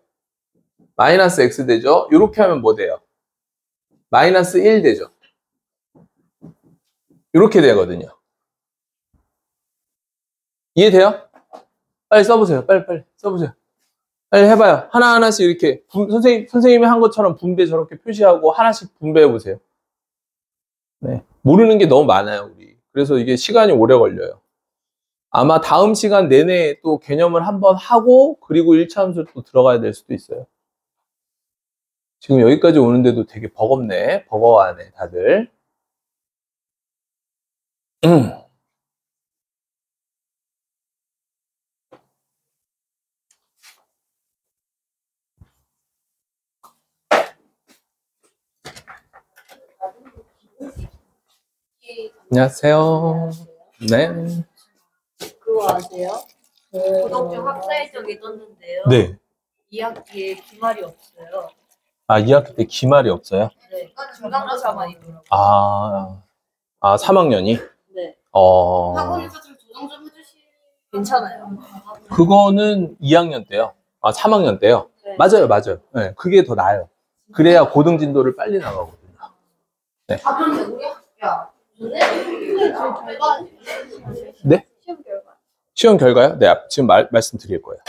마이너스 x 되죠. 이렇게 하면 뭐 돼요? 마이너스 1 되죠. 이렇게 되거든요. 이해돼요? 빨리 써보세요. 빨리 써보세요. 빨리 해봐요. 하나하나씩 이렇게 선생님이 한 것처럼 분배 저렇게 표시하고 하나씩 분배해보세요. 네. 모르는 게 너무 많아요, 우리. 그래서 이게 시간이 오래 걸려요. 아마 다음 시간 내내 또 개념을 한번 하고 그리고 1차 함수를 또 들어가야 될 수도 있어요. 지금 여기까지 오는데도 되게 버겁네. 버거워하네, 다들. 안녕하세요. 네. 그거 아세요? 구독 중 학사일정이 떴는데요. 네. 2학기에 기말이 없어요. 아, 2학기 때 기말이 없어요? 네. 중간고사만 있더라고요. 아, 3학년이? 네. 학원에서 좀 조정 좀 해주시. 괜찮아요. 그거는 2학년 때요. 아, 3학년 때요? 네. 맞아요. 네, 그게 더 나아요. 그래야 고등 진도를 빨리 나가거든요. 네. 그런데 우리 학교야. 결과 네? 시험 결과. 시험 결과요? 네, 지금 말씀드릴 거예요.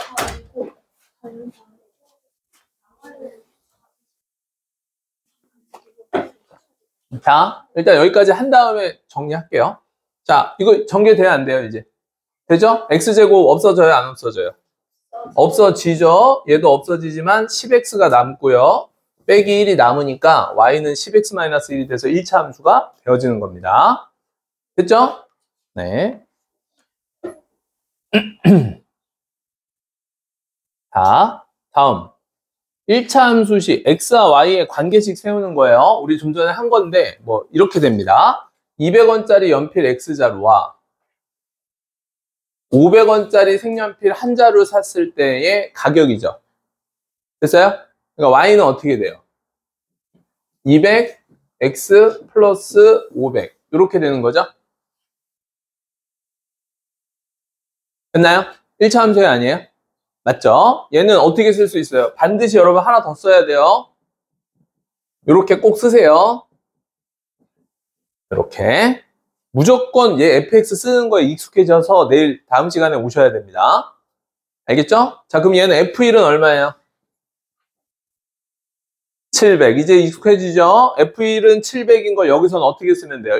자, 일단 여기까지 한 다음에 정리할게요. 자, 이거 전개돼야 안 돼요, 이제. 되죠? x제곱 없어져요, 안 없어져요? 없어지죠? 얘도 없어지지만 10x가 남고요. 빼기 1이 남으니까 y는 10x-1이 돼서 1차 함수가 되어지는 겁니다. 됐죠? 네. 자, 다음. 1차 함수식 x와 y의 관계식 세우는 거예요. 우리 좀 전에 한 건데 뭐 이렇게 됩니다. 200원짜리 연필 x자루와 500원짜리 색연필 한 자루 샀을 때의 가격이죠. 됐어요? 그러니까 y는 어떻게 돼요? 200 x 플러스 500 이렇게 되는 거죠. 됐나요? 1차 함수가 아니에요? 맞죠? 얘는 어떻게 쓸 수 있어요? 반드시 여러분 하나 더 써야 돼요. 이렇게 꼭 쓰세요. 이렇게. 무조건 얘 fx 쓰는 거에 익숙해져서 내일 다음 시간에 오셔야 됩니다. 알겠죠? 자, 그럼 얘는 f1은 얼마예요? 700. 이제 익숙해지죠? f1은 700인 걸 여기서는 어떻게 쓰면 돼요?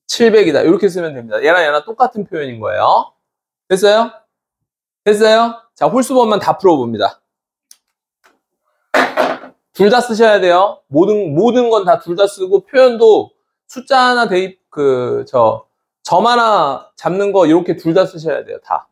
1,700이다. 이렇게 쓰면 됩니다. 얘랑 똑같은 표현인 거예요. 됐어요? 됐어요? 자, 홀수법만 다 풀어봅니다. 둘 다 쓰셔야 돼요. 모든 건 다 둘 다 쓰고, 표현도 숫자 하나 점 하나 잡는 거 이렇게 둘 다 쓰셔야 돼요. 다.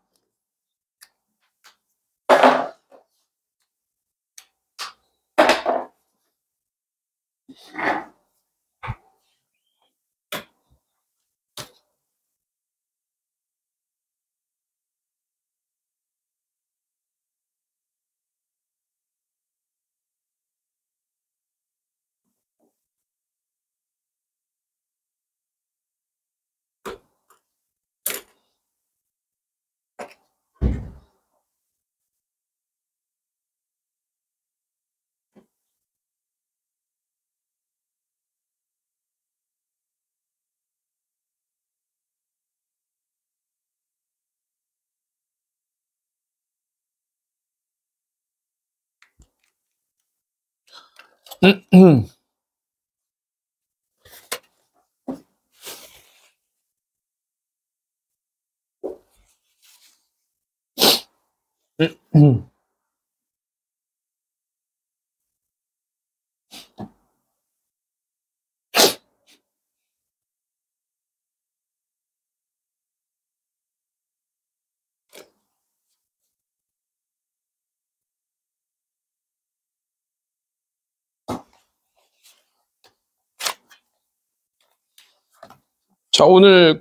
자, 오늘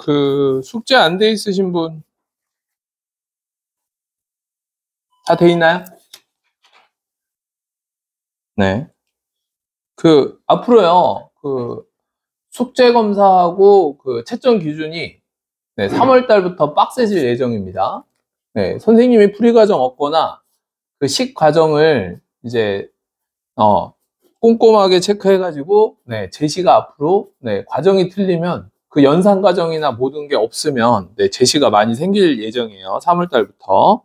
숙제 안 돼 있으신 분 다 돼 있나요? 네. 앞으로요, 숙제 검사하고 채점 기준이 3월 달부터 빡세질 예정입니다. 네, 선생님이 풀이 과정 없거나 식 과정을 이제, 꼼꼼하게 체크해가지고, 제시가 앞으로, 과정이 틀리면 그 연산 과정이나 모든 게 없으면 네, 제시가 많이 생길 예정이에요. 3월 달부터.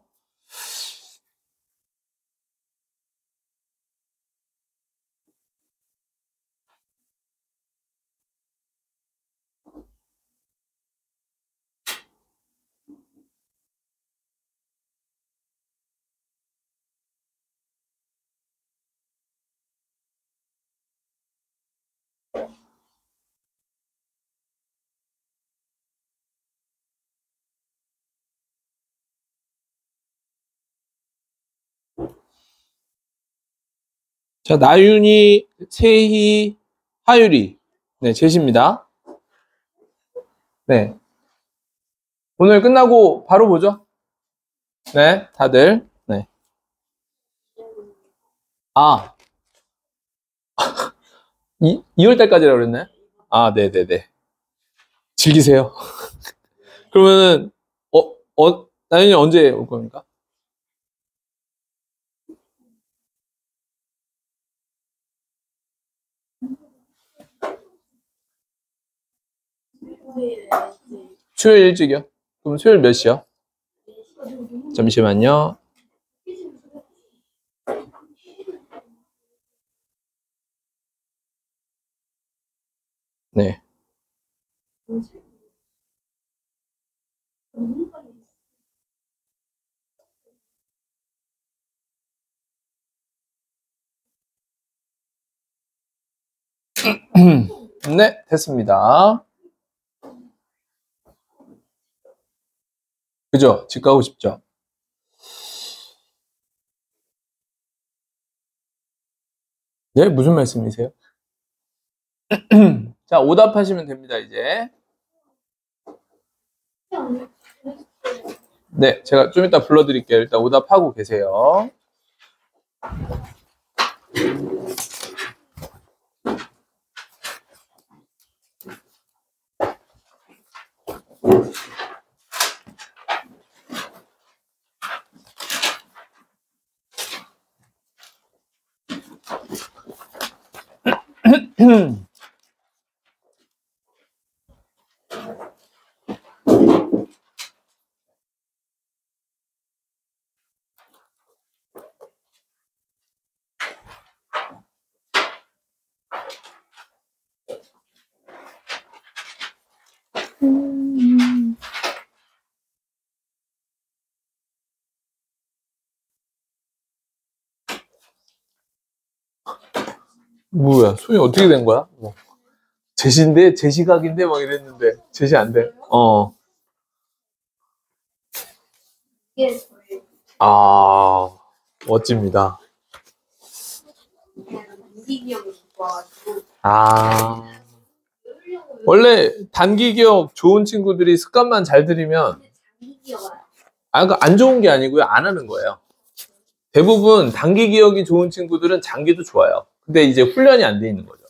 자, 나윤이, 세희, 하율이. 네, 제시입니다. 네. 오늘 끝나고 바로 보죠. 네, 다들. 네. 아, 2월 달까지라고 그랬나요? 아, 네네네. 즐기세요. 그러면은, 나윤이 언제 올 겁니까? 수요일 일찍이요? 그럼 수요일 몇 시요? 잠시만요. 네. 네, 됐습니다. 그죠? 집 가고 싶죠? 네, 무슨 말씀이세요? 자, 오답하시면 됩니다, 이제. 네, 제가 좀 이따 불러드릴게요. 일단 오답하고 계세요. 뭐야, 손이 어떻게 된 거야? 뭐. 제시인데, 제시각인데, 막 이랬는데, 제시 안 돼. 이게 저희 아, 멋집니다. 단기 기억이 좋아가지고 아, 원래 단기 기억 좋은 친구들이 습관만 잘 들이면, 장기 기억을 그러니까 안 좋은 게 아니고요, 안 하는 거예요. 대부분 단기 기억이 좋은 친구들은 장기도 좋아요. 근데 이제 훈련이 안 돼 있는 거죠.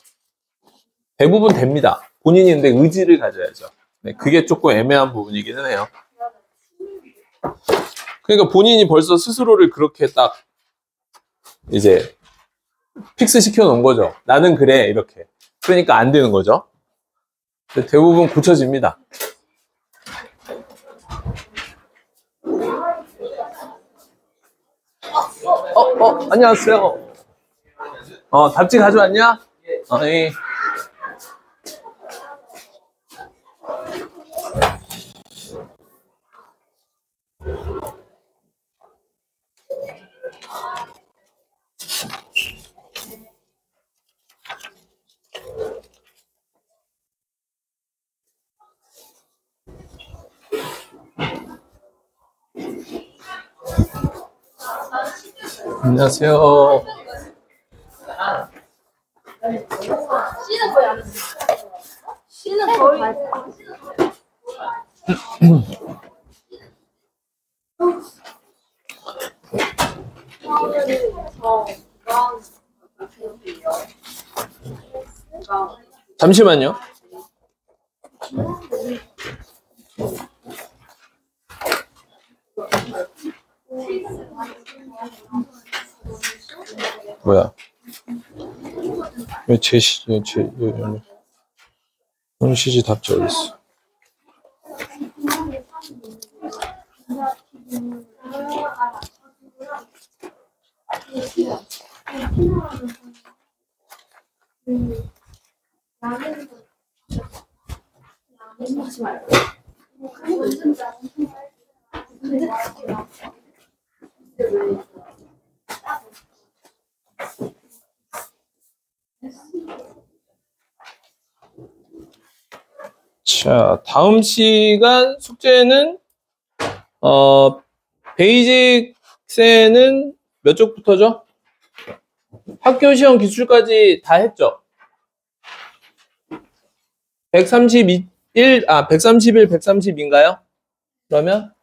대부분 됩니다. 본인이 근데 의지를 가져야죠. 네, 그게 조금 애매한 부분이기는 해요. 그러니까 본인이 벌써 스스로를 그렇게 딱 이제 픽스 시켜 놓은 거죠. 나는 그래, 이렇게. 그러니까 안 되는 거죠. 근데 대부분 고쳐집니다. 안녕하세요. 답지 가져왔냐? 예. 안녕하세요. 씨는 거의 안 했어요. 씨는 거의 잠시만요. 뭐야? 왜 원시지 답지 어디 있어? 자, 다음 시간 숙제는 베이직세는 몇 쪽부터죠? 학교 시험 기출까지 다 했죠? 131, 130인가요? 그러면?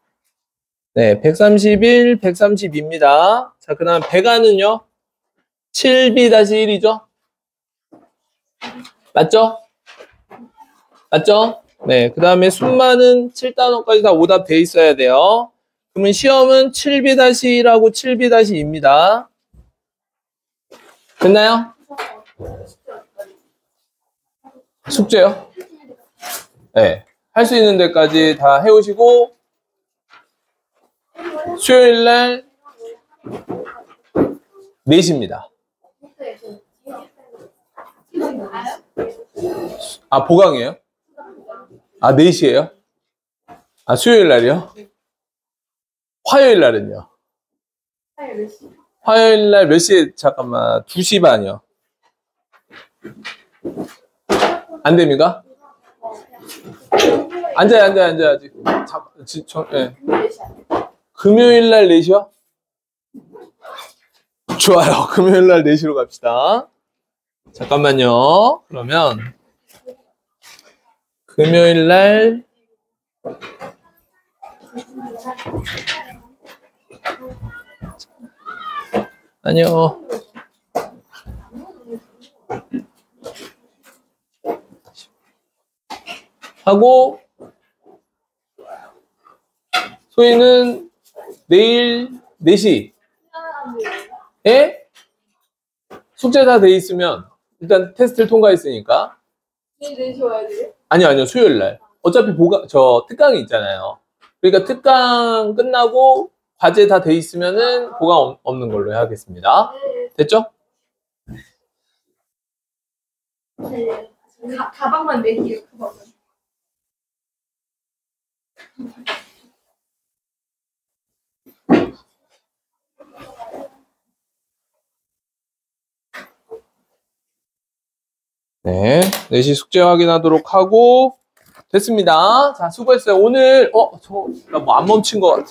네, 131, 130입니다. 자, 그 다음 배가는요? 7B-1이죠? 맞죠? 맞죠? 네, 그 다음에 순마는 7단원까지 다 오답 돼 있어야 돼요. 그러면 시험은 7B-1하고 7B-2입니다. 됐나요? 숙제요? 네, 할 수 있는 데까지 다 해오시고 수요일날 4시입니다. 아, 보강이에요? 아, 4시에요? 아, 수요일 날이요? 화요일 날은요? 화요일 날 몇 시에, 잠깐만, 2시 반이요? 안 됩니까? 앉아요, 아직. 예. 금요일 날 4시요? 좋아요. 금요일 날 4시로 갑시다. 잠깐만요. 그러면, 금요일 날, 아니요. 하고, 소희는 내일 4시에 숙제 다 돼 있으면, 일단 테스트를 통과했으니까. 내일 4시 와야 돼요? 아니요, 수요일 날. 어차피 특강이 있잖아요. 그러니까 특강 끝나고 과제 다 돼 있으면은 보강 없는 걸로 하겠습니다. 됐죠? 네. 가방만 4개요, 가방만. 네, 4시 숙제 확인하도록 하고 됐습니다. 자, 수고했어요. 오늘 나 뭐 안 멈춘 것 같아.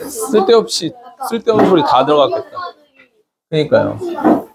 쓸데없는 소리 다 들어갔겠다. 그러니까요.